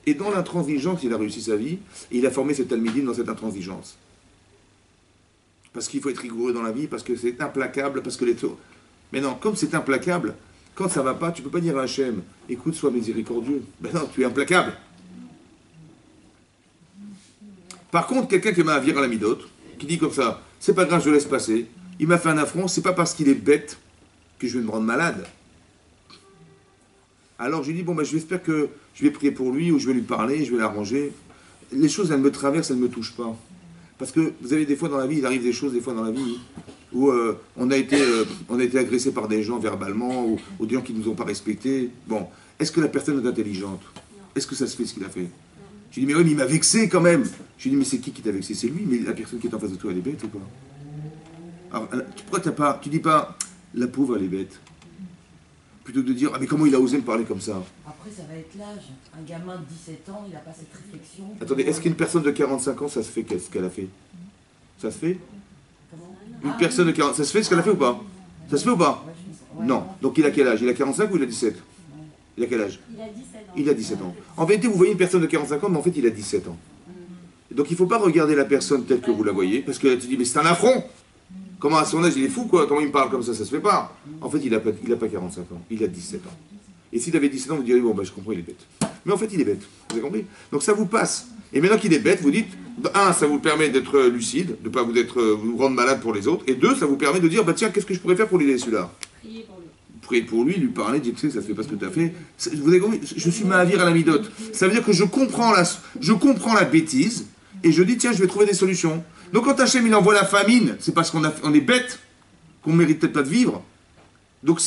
Et dans l'intransigeance, il a réussi sa vie, et il a formé ses talmidim dans cette intransigeance. Parce qu'il faut être rigoureux dans la vie, parce que c'est implacable, parce que les taux... Mais non, comme c'est implacable, quand ça ne va pas, tu ne peux pas dire à Hachem, écoute, sois miséricordieux. Ben non, tu es implacable. Par contre, quelqu'un qui m'a viré à la midote, qui dit comme ça, c'est pas grave, je laisse passer, il m'a fait un affront, c'est pas parce qu'il est bête que je vais me rendre malade. Alors je lui dis, bon, ben, j'espère que je vais prier pour lui, ou je vais lui parler, je vais l'arranger. Les choses, elles me traversent, elles ne me touchent pas. Parce que vous avez des fois dans la vie, il arrive des choses des fois dans la vie où on a été agressé par des gens verbalement, ou des gens qui ne nous ont pas respectés. Bon, est-ce que la personne est intelligente? Est-ce que ça se fait ce qu'il a fait? Je lui dis, mais oui, mais il m'a vexé quand même. Je lui dis, mais c'est qui t'a vexé? C'est lui, mais la personne qui est en face de toi, elle est bête ou pas? Alors, pourquoi tu dis pas, la pauvre, elle est bête? Plutôt que de dire, ah mais comment il a osé me parler comme ça? Après, ça va être l'âge. Un gamin de 17 ans, il n'a pas cette réflexion. Attendez, est-ce qu'une personne de 45 ans, ça se fait ce qu'elle a fait? Ça se fait? Une personne de 40... Ça se fait ce qu'elle a fait ou pas? Ça se fait ou pas? Non. Donc il a quel âge? Il a 45 ou il a 17? Il a quel âge? Il a 17 ans. Il a 17 ans. En vérité, vous voyez une personne de 45 ans, mais en fait, il a 17 ans. Donc il ne faut pas regarder la personne telle que vous la voyez, parce que tu dis, mais c'est un affront! Comment à son âge, il est fou, quoi? Comment il me parle comme ça se fait pas. En fait, il n'a pas 45 ans, il a 17 ans. Et s'il avait 17 ans, vous diriez, bon, ben, je comprends, il est bête. Mais en fait, il est bête. Vous avez compris? Donc ça vous passe. Et maintenant qu'il est bête, vous dites, un, ça vous permet d'être lucide, de ne pas vous rendre malade pour les autres. Et deux, ça vous permet de dire, bah tiens, qu'est-ce que je pourrais faire pour l'aider celui-là? Prier pour lui. Prier pour lui, lui parler, dire, tu sais, ça ne fait pas ce que tu as fait. Vous avez compris? Je suis Ma'avir à la midote. Ça veut dire que je comprends la bêtise, et je dis, tiens, je vais trouver des solutions. Donc quand Hachem, il envoie la famine, c'est parce qu'on est bête, qu'on ne mérite peut-être pas de vivre. Donc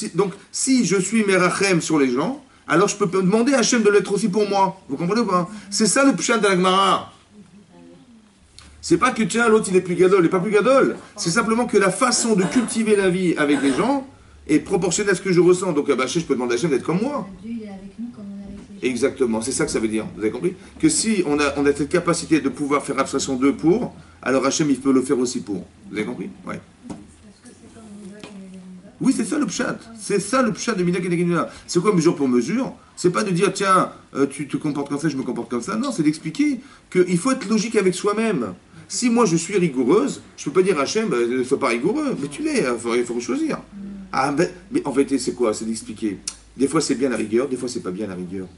si je suis Merachem sur les gens, alors je peux demander à Hachem de l'être aussi pour moi. Vous comprenez ou pas? C'est ça le pshat de la Gemara. C'est pas que tiens, l'autre il est plus gadol, il n'est pas plus gadol. C'est simplement que la façon de cultiver la vie avec les gens est proportionnelle à ce que je ressens. Donc je peux demander à Hachem d'être comme moi. Dieu il est avec nous comme on est avec les gens. Exactement, c'est ça que ça veut dire. Vous avez compris? Que si on a cette capacité de pouvoir faire abstraction d'eux pour, alors Hachem il peut le faire aussi pour. Vous avez compris? Ouais. Parce que c'est comme Midak et Melinda. Oui, c'est ça le pshat. C'est ça le pshat de Midak et Negenuna. C'est quoi mesure pour mesure? C'est pas de dire, tiens, tu te comportes comme ça, je me comporte comme ça. Non, c'est d'expliquer qu'il faut être logique avec soi-même. Si moi je suis rigoureuse, je peux pas dire à Hachem, ne sois pas rigoureux. Mais tu l'es, il faut choisir. Ah, mais en vérité, c'est quoi? C'est d'expliquer. Des fois c'est bien la rigueur, des fois c'est pas bien la rigueur.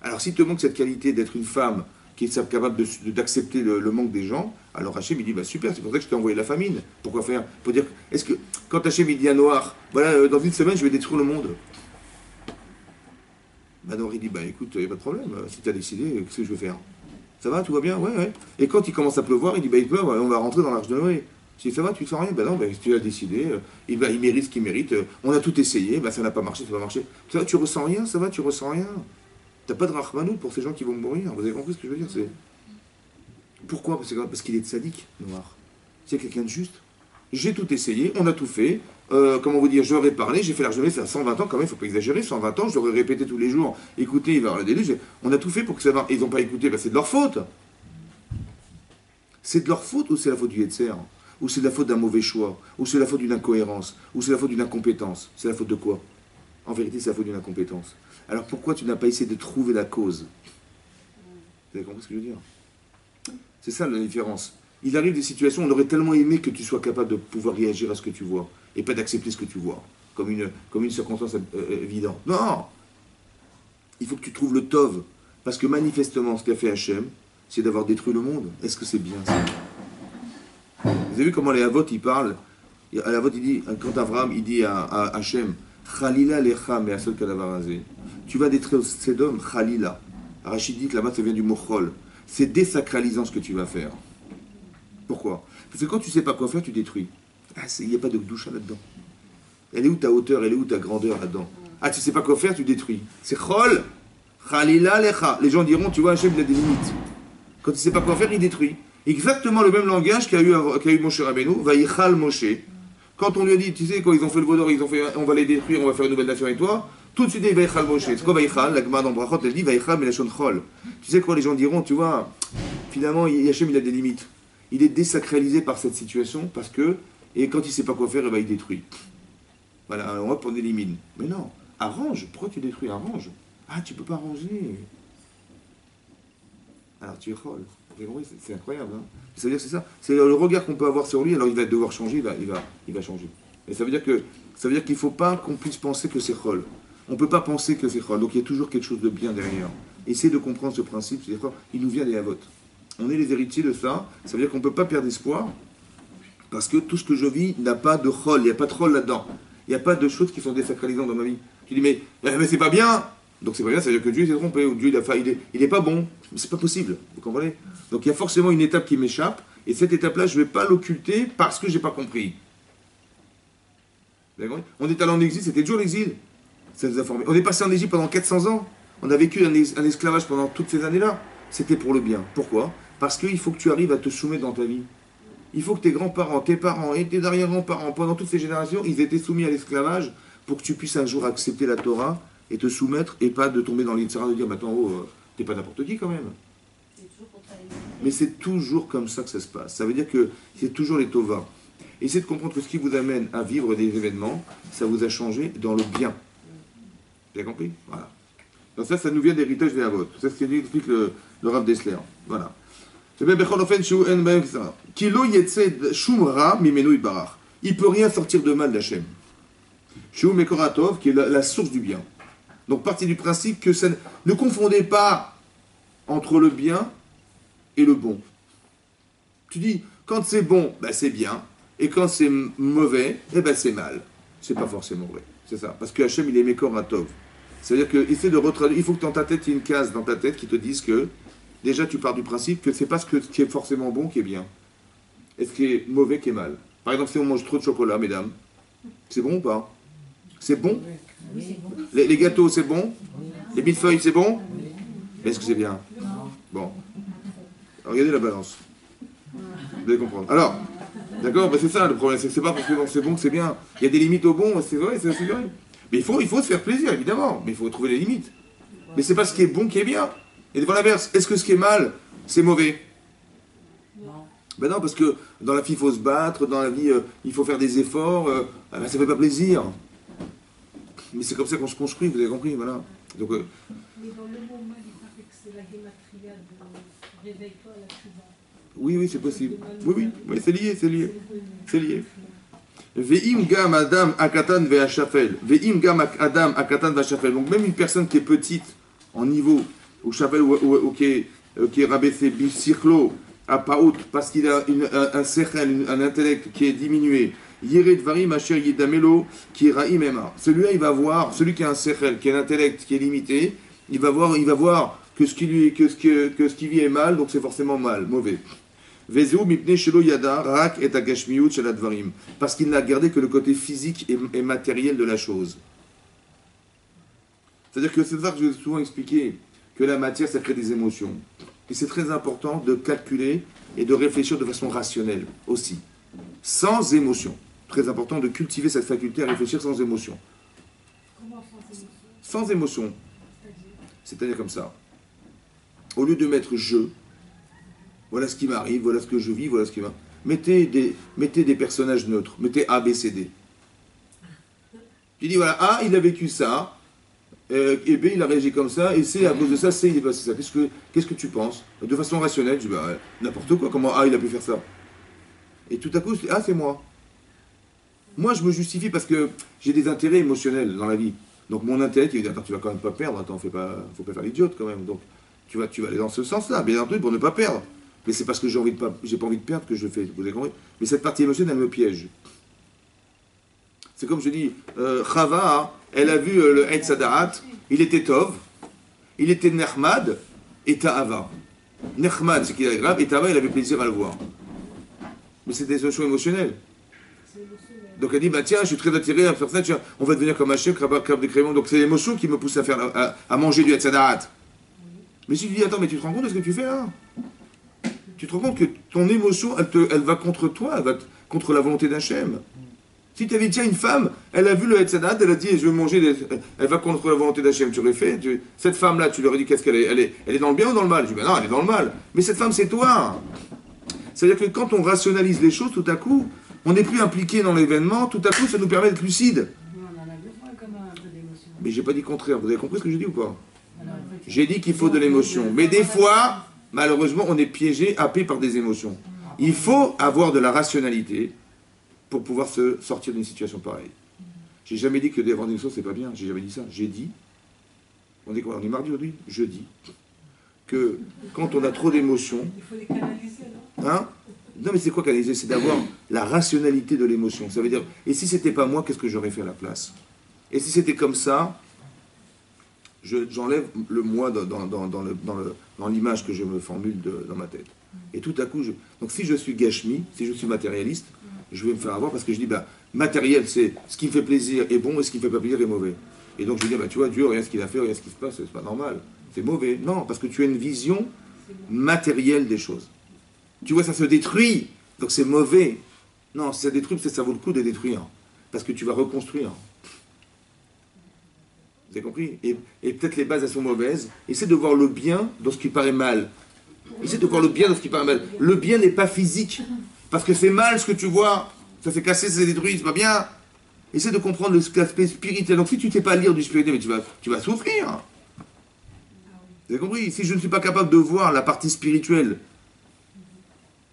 Alors s'il te manque cette qualité d'être une femme qui est capable d'accepter le manque des gens, alors Hachem il dit, bah super, c'est pour ça que je t'ai envoyé la famine. Pourquoi faire? Pour dire, est-ce que, quand Hachem il dit à Noir, voilà, dans une semaine je vais détruire le monde. Bah Noir il dit, bah écoute, il n'y a pas de problème, si tu as décidé, qu'est-ce que je vais faire? Ça va, tout va bien? Ouais, ouais. Et quand il commence à pleuvoir, il dit, bah il pleut, on va rentrer dans l'arche de Noé. Je dis, ça va, tu ne sens rien? Ben non, ben, tu as décidé, il mérite ce qu'il mérite, on a tout essayé, ben, ça n'a pas marché, ça va marcher. Ça va, tu ressens rien? Ça va, tu ressens rien? T'as pas de rachmanout pour ces gens qui vont mourir, vous avez compris ce que je veux dire? C'est... Pourquoi? Parce qu'il est tzaddik, Noir. C'est quelqu'un de juste. J'ai tout essayé, on a tout fait. Comment vous dire, je leur ai parlé, j'ai fait la journée, c'est à 120 ans quand même, il ne faut pas exagérer, 120 ans, je leur ai répété tous les jours, écoutez, il va y avoir le déluge. On a tout fait pour que ça va. Ils n'ont pas écouté, c'est de leur faute. C'est de leur faute ou c'est la faute du Yetzer? Ou c'est la faute d'un mauvais choix? Ou c'est la faute d'une incohérence? Ou c'est la faute d'une incompétence? C'est la faute de quoi? En vérité, c'est la faute d'une incompétence. Alors pourquoi tu n'as pas essayé de trouver la cause? Vous avez compris ce que je veux dire? C'est ça la différence. Il arrive des situations où on aurait tellement aimé que tu sois capable de pouvoir réagir à ce que tu vois, et pas d'accepter ce que tu vois, comme une circonstance évidente. Non! Il faut que tu trouves le Tov, parce que manifestement, ce qu'a fait Hachem, c'est d'avoir détruit le monde. Est-ce que c'est bien ça? Vous avez vu comment les Havot, ils parlent? À l'Havot, il dit, quand Abraham, il dit à Hachem, Khalila lecha me'asol kadavarazé. Tu vas détruire Sodome, Khalila. Rachid dit que là-bas, ça vient du mot chol. C'est désacralisant ce que tu vas faire. Pourquoi? Parce que quand tu ne sais pas quoi faire, tu détruis. Il n'y a pas de doucha là-dedans. Elle est où ta hauteur, elle est où ta grandeur là-dedans? Ah, tu ne sais pas quoi faire, tu détruis. C'est chol, Khalila lecha. Les gens diront, tu vois, Hachem, il a des limites. Quand il ne sait pas quoi faire, il détruit. Exactement le même langage qu'a eu Moshe Rabbeinu, Vayichal Moshe. Quand on lui a dit, tu sais, quand ils ont fait le Vaudor, ils ont fait, on va les détruire, on va faire une nouvelle nation avec toi, tout de suite, il dit Vayichal Moshe. C'est quoi Vayichal? La Gemara dans Brachot, elle dit Vayichal Melachon Chol. Tu sais quoi, les gens diront, tu vois, finalement, Hachem, il a des limites. Il est désacralisé par cette situation, parce que, et quand il ne sait pas quoi faire, il détruit. Voilà, on va on élimine. Mais non, arrange. Pourquoi tu détruis? Arrange. Ah, tu ne peux pas arranger. Alors tu es chol. C'est incroyable. Hein, ça veut dire que c'est ça. C'est le regard qu'on peut avoir sur lui, alors il va devoir changer, il va changer. Et ça veut dire qu'il ne faut pas qu'on puisse penser que c'est chol. On ne peut pas penser que c'est chol. Donc il y a toujours quelque chose de bien derrière. Essayez de comprendre ce principe, c'est-à-dire il nous vient des Havot. On est les héritiers de ça. Ça veut dire qu'on ne peut pas perdre espoir, parce que tout ce que je vis n'a pas de chol, il n'y a pas de chol là-dedans. Il n'y a pas de choses qui sont désacralisantes dans ma vie. Tu dis, mais c'est pas bien. Donc c'est pas bien, ça veut dire que Dieu s'est trompé, ou Dieu il est pas bon. Mais c'est pas possible, vous comprenez? Donc il y a forcément une étape qui m'échappe, et cette étape-là, je ne vais pas l'occulter parce que je n'ai pas compris. Vous avez compris? On est allé en exil, c'était toujours l'exil. Ça nous a formé. On est passé en Égypte pendant 400 ans. On a vécu un esclavage pendant toutes ces années-là. C'était pour le bien. Pourquoi? Parce qu'il faut que tu arrives à te soumettre dans ta vie. Il faut que tes grands-parents, tes parents et tes arrière-grands-parents, pendant toutes ces générations, ils étaient soumis à l'esclavage pour que tu puisses un jour accepter la Torah et te soumettre, et pas de tomber dans l'Itzara de dire, maintenant, t'es pas n'importe qui quand même. Mais c'est toujours comme ça que ça se passe. Ça veut dire que c'est toujours les tovas. Essayez de comprendre que ce qui vous amène à vivre des événements, ça vous a changé dans le bien. Vous avez compris? Voilà. Donc ça nous vient d'héritage des Havot. C'est ce qu'explique le Rav Dessler. Voilà. Il ne peut rien sortir de mal d'Hachem. Shu Mekoratov, qui est la source du bien. Donc partez du principe que ça ne confondez pas entre le bien et le bon. Tu dis, quand c'est bon, ben c'est bien, et quand c'est mauvais, eh ben c'est mal. C'est pas forcément vrai. C'est ça. Parce que Hachem, il est Mekoratov. C'est-à-dire que essaie de retraduire. Il faut que dans ta tête, il y ait une case dans ta tête qui te dise que déjà tu pars du principe que c'est pas ce qui est forcément bon qui est bien. Et ce qui est mauvais qui est mal. Par exemple, si on mange trop de chocolat, mesdames, c'est bon ou pas? C'est bon? Oui, c'est bon. Les gâteaux, c'est bon? Oui. Les millefeuilles, c'est bon? Oui. Mais est-ce que c'est bien? Bon. Alors, regardez la balance. Vous allez comprendre. Alors, d'accord, ben c'est ça le problème. C'est pas parce que c'est bon que c'est bien. Il y a des limites au bon, c'est vrai, c'est vrai. Mais il faut se faire plaisir, évidemment. Mais il faut trouver les limites. Mais c'est pas ce qui est bon qui est bien. Et devant l'inverse, est-ce que ce qui est mal, c'est mauvais? Non. Ben non, parce que dans la vie, il faut se battre, dans la vie, il faut faire des efforts, ben, ça fait pas plaisir. Mais c'est comme ça qu'on se construit, vous avez compris, voilà. Donc, Mais dans le mot mal, il paraît que c'est la gématria de réveille-toi à la suivante. oui, c'est possible. Oui, c'est lié. C'est lié. Ve'im gam adam akatan ve'ashafel. Ve'im gam adam akatan ve'ashafel. Donc même une personne qui est petite en niveau, ou shafel, ou qui est rabaissé, bisirlo, à paout, parce qu'il a un sechel, un intellect qui est diminué. Yere dvarim asher yedamelo, qui est raïm ema. Celui-là, il va voir, celui qui a un sechel, qui a un intellect qui est limité, il va voir que ce qui vit est mal, donc c'est forcément mal, mauvais. Parce qu'il n'a gardé que le côté physique et matériel de la chose. C'est-à-dire que c'est ça que je vais souvent expliquer, que la matière, ça crée des émotions. Et c'est très important de calculer et de réfléchir de façon rationnelle aussi. sans émotion. Très important de cultiver cette faculté à réfléchir sans émotion. Comment sans émotion? Sans émotion, C'est-à-dire, c'est-à-dire comme ça. Au lieu de mettre je, voilà ce qui m'arrive, voilà ce que je vis, voilà ce qui va. Mettez des personnages neutres, mettez A, B, C, D. Tu dis voilà, A, il a vécu ça, et B, il a réagi comme ça, et C, à cause de ça, C, il est passé ça. Qu'est-ce que tu penses? De façon rationnelle, je dis bah, n'importe quoi, comment A, il a pu faire ça? Et tout à coup, je dis, ah, c'est moi. Moi, je me justifie parce que j'ai des intérêts émotionnels dans la vie. Donc mon intérêt, tu vas dire, attends, tu vas quand même pas perdre, attends, faut pas faire l'idiote quand même. Donc tu vas aller dans ce sens-là, bien entendu, pour ne pas perdre. Mais c'est parce que j'ai pas envie de perdre que je le fais, vous avez compris? Mais cette partie émotionnelle, elle me piège. C'est comme je dis, Chava, elle a vu le Eitz Hadaat, il était Tov, il était Nechmad et Ta'ava. Nechmad, c'est qu'il est agréable, et Ta'ava, il avait plaisir à le voir. Mais c'est des émotions émotionnelles. c'est émotionnel. Donc elle dit, bah tiens, je suis très attiré à faire ça, tiens, on va devenir comme Hachem, Krab des Crémons. Donc c'est l'émotion qui me pousse à manger du Eitz Hadaat. Mais si je dis, attends, mais tu te rends compte de ce que tu fais là? Tu te rends compte que ton émotion, elle va contre toi, elle va contre la volonté d'Hachem. Si tu avais dit, tiens, une femme, elle a vu le Eitz Hadaat, elle a dit, je vais manger, elle va contre la volonté d'Hachem, tu aurais fait, cette femme-là, tu lui aurais dit, qu'est-ce qu'elle est? Elle est dans le bien ou dans le mal? Je dis, ben non, elle est dans le mal. Mais cette femme, c'est toi. C'est-à-dire que quand on rationalise les choses, tout à coup, on n'est plus impliqué dans l'événement, tout à coup, ça nous permet d'être lucide. Nous, on en a besoin quand même un peu d'émotion. Mais j'ai pas dit le contraire, vous avez compris ce que j'ai dit ou pas? Alors, J'ai dit qu'il faut de l'émotion. Mais des fois, malheureusement, on est piégé, happé par des émotions. Il faut avoir de la rationalité pour pouvoir se sortir d'une situation pareille. J'ai jamais dit que des émotions, c'est pas bien. J'ai jamais dit ça. J'ai dit, on est quoi? On est mardi aujourd'hui? Jeudi. Que quand on a trop d'émotions, Il faut les canaliser, non? hein? Non, mais c'est quoi canaliser? C'est d'avoir la rationalité de l'émotion. Ça veut dire, et si c'était pas moi, qu'est-ce que j'aurais fait à la place? Et si c'était comme ça, j'enlève le moi dans l'image que je me formule dans ma tête. Et tout à coup, donc si je suis gashmi, si je suis matérialiste, je vais me faire avoir parce que je dis, bah, matériel, c'est ce qui me fait plaisir est bon et ce qui me fait pas plaisir est mauvais. Et donc je vais dire, bah, tu vois, Dieu, rien ce qu'il a fait, rien ce qui se passe, c'est pas normal. C'est mauvais. Non, parce que tu as une vision matérielle des choses. Tu vois, ça se détruit, donc c'est mauvais. Non, si ça détruit, ça vaut le coup de détruire. Parce que tu vas reconstruire. Vous avez compris? Et peut-être les bases, elles sont mauvaises. Essaie de voir le bien dans ce qui paraît mal. Essaie de voir le bien dans ce qui paraît mal. Le bien n'est pas physique. Parce que c'est mal ce que tu vois. Ça s'est cassé, ça s'est détruit, c'est pas bien. Essaie de comprendre l'aspect spirituel. Donc si tu ne sais pas lire du spirituel, mais tu vas souffrir. Vous avez compris? Si je ne suis pas capable de voir la partie spirituelle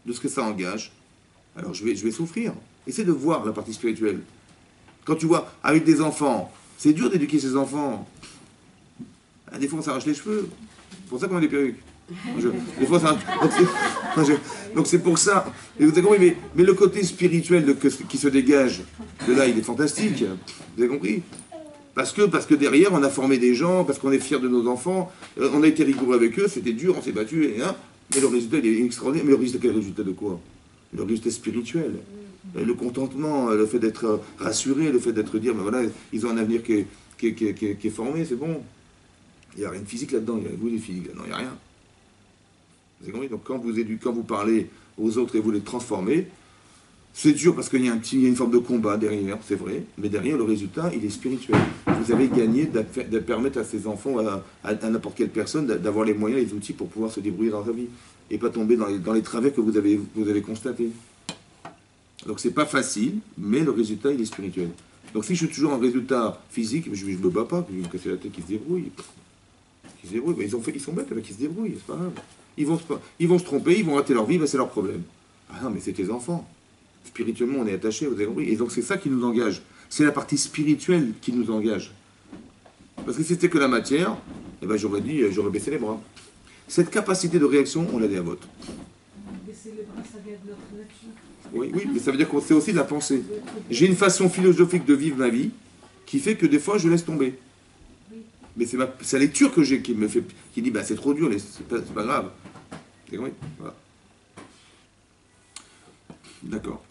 de ce que ça engage, alors je vais souffrir. Essaie de voir la partie spirituelle. Quand tu vois, avec des enfants, c'est dur d'éduquer ses enfants. Des fois, on s'arrache les cheveux. C'est pour ça qu'on a des perruques. Des fois, donc c'est pour ça. Et vous avez compris, mais le côté spirituel qui se dégage de là, il est fantastique. Vous avez compris? Parce que derrière, on a formé des gens, parce qu'on est fiers de nos enfants, on a été rigoureux avec eux, c'était dur, on s'est battu, mais le résultat, il est extraordinaire. Mais le résultat, quel résultat de quoi? Le résultat spirituel. Le contentement, le fait d'être rassuré, le fait d'être dire, mais voilà, ils ont un avenir qui est formé, c'est bon. Il n'y a rien de physique là-dedans, il y a vous des physiques là-dedans, il n'y a rien. Vous avez compris? Donc quand vous parlez aux autres et vous les transformez, c'est dur parce qu'il y a une forme de combat derrière, c'est vrai, mais derrière le résultat, il est spirituel. Vous avez gagné de permettre à ces enfants, à n'importe quelle personne, d'avoir les moyens, les outils pour pouvoir se débrouiller dans leur vie et pas tomber dans les travers que vous avez constatés. Donc c'est pas facile, mais le résultat, il est spirituel. Donc si je suis toujours en résultat physique, je ne me bats pas, je vais me casser la tête, qu'ils se débrouillent. Ben, ils sont bêtes, ils se débrouillent, c'est pas grave. Ils vont se tromper, ils vont rater leur vie, ben c'est leur problème. Ah non, mais c'est tes enfants. Spirituellement, on est attaché, vous avez compris. Et donc c'est ça qui nous engage. C'est la partie spirituelle qui nous engage. Parce que si c'était que la matière, eh ben j'aurais baissé les bras. Cette capacité de réaction, on l'a dit à votre. Baisser les bras, ça vient de notre nature. Oui, mais ça veut dire que c'est aussi de la pensée. J'ai une façon philosophique de vivre ma vie qui fait que des fois je laisse tomber. Mais c'est la lecture que j'ai qui dit bah c'est trop dur, c'est pas grave. C'est compris? Voilà. D'accord.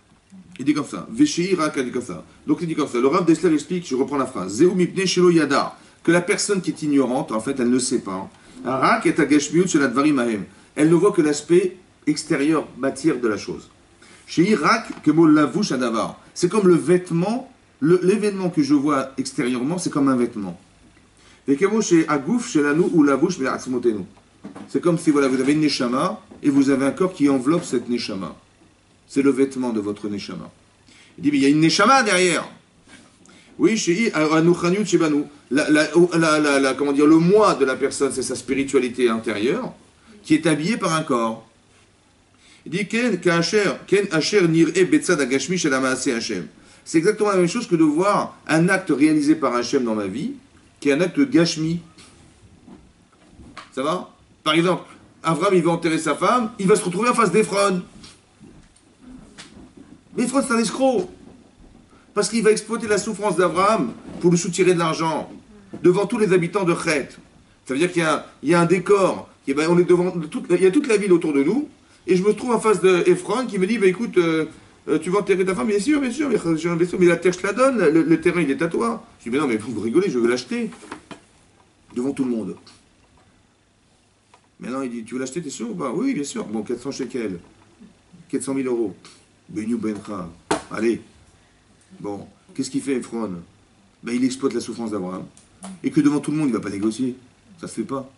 Il dit comme ça. Veshéi Raka dit comme ça. Donc il dit comme ça. Le Rav Dessler explique, je reprends la phrase. Zéou mipne shelo yada. Que la personne qui est ignorante, en fait, elle ne sait pas. Rak et agashmiut shel advarim ahem. Elle ne voit que l'aspect extérieur, matière de la chose. Chez Irak, que mot lavouche à Davar. C'est comme le vêtement, l'événement que je vois extérieurement, c'est comme un vêtement. Et que mot chez Agouf, chez Lanou ou lavouche, mais Atzmotenu. C'est comme si voilà, vous avez une neshama et vous avez un corps qui enveloppe cette neshama. C'est le vêtement de votre neshama. Il dit, mais il y a une neshama derrière. Oui, chez Anouchaniut, chez Banou. Comment dire, le moi de la personne, c'est sa spiritualité intérieure, qui est habillée par un corps. Il dit, Ken Asher Nir'e Betzad Agashmi Shel Hamaaseh Hashem. C'est exactement la même chose que de voir un acte réalisé par Hashem dans ma vie, qui est un acte Gashmi. Ça va? Par exemple, Avram, il va enterrer sa femme, il va se retrouver en face d'Ephron. Mais Ephron, c'est un escroc. Parce qu'il va exploiter la souffrance d'Abraham pour lui soutirer de l'argent devant tous les habitants de Chet. Ça veut dire qu'il y a un décor. On est devant il y a toute la ville autour de nous. Et je me trouve en face d'Ephron qui me dit, bah, écoute, tu vas enterrer ta femme? Bien sûr, j'ai un vaisseau, mais la terre, je te la donne, le terrain, il est à toi. Je dis, mais non, mais vous rigolez, je veux l'acheter. Devant tout le monde. Maintenant, il dit, tu veux l'acheter, t'es sûr ou pas? Oui, bien sûr. Bon, 400 shekels. 400 000 euros. Benyou Bencha. Allez. Bon, qu'est-ce qu'il fait, Ephron? Ben, il exploite la souffrance d'Abraham. Et que devant tout le monde, il ne va pas négocier. Ça se fait pas.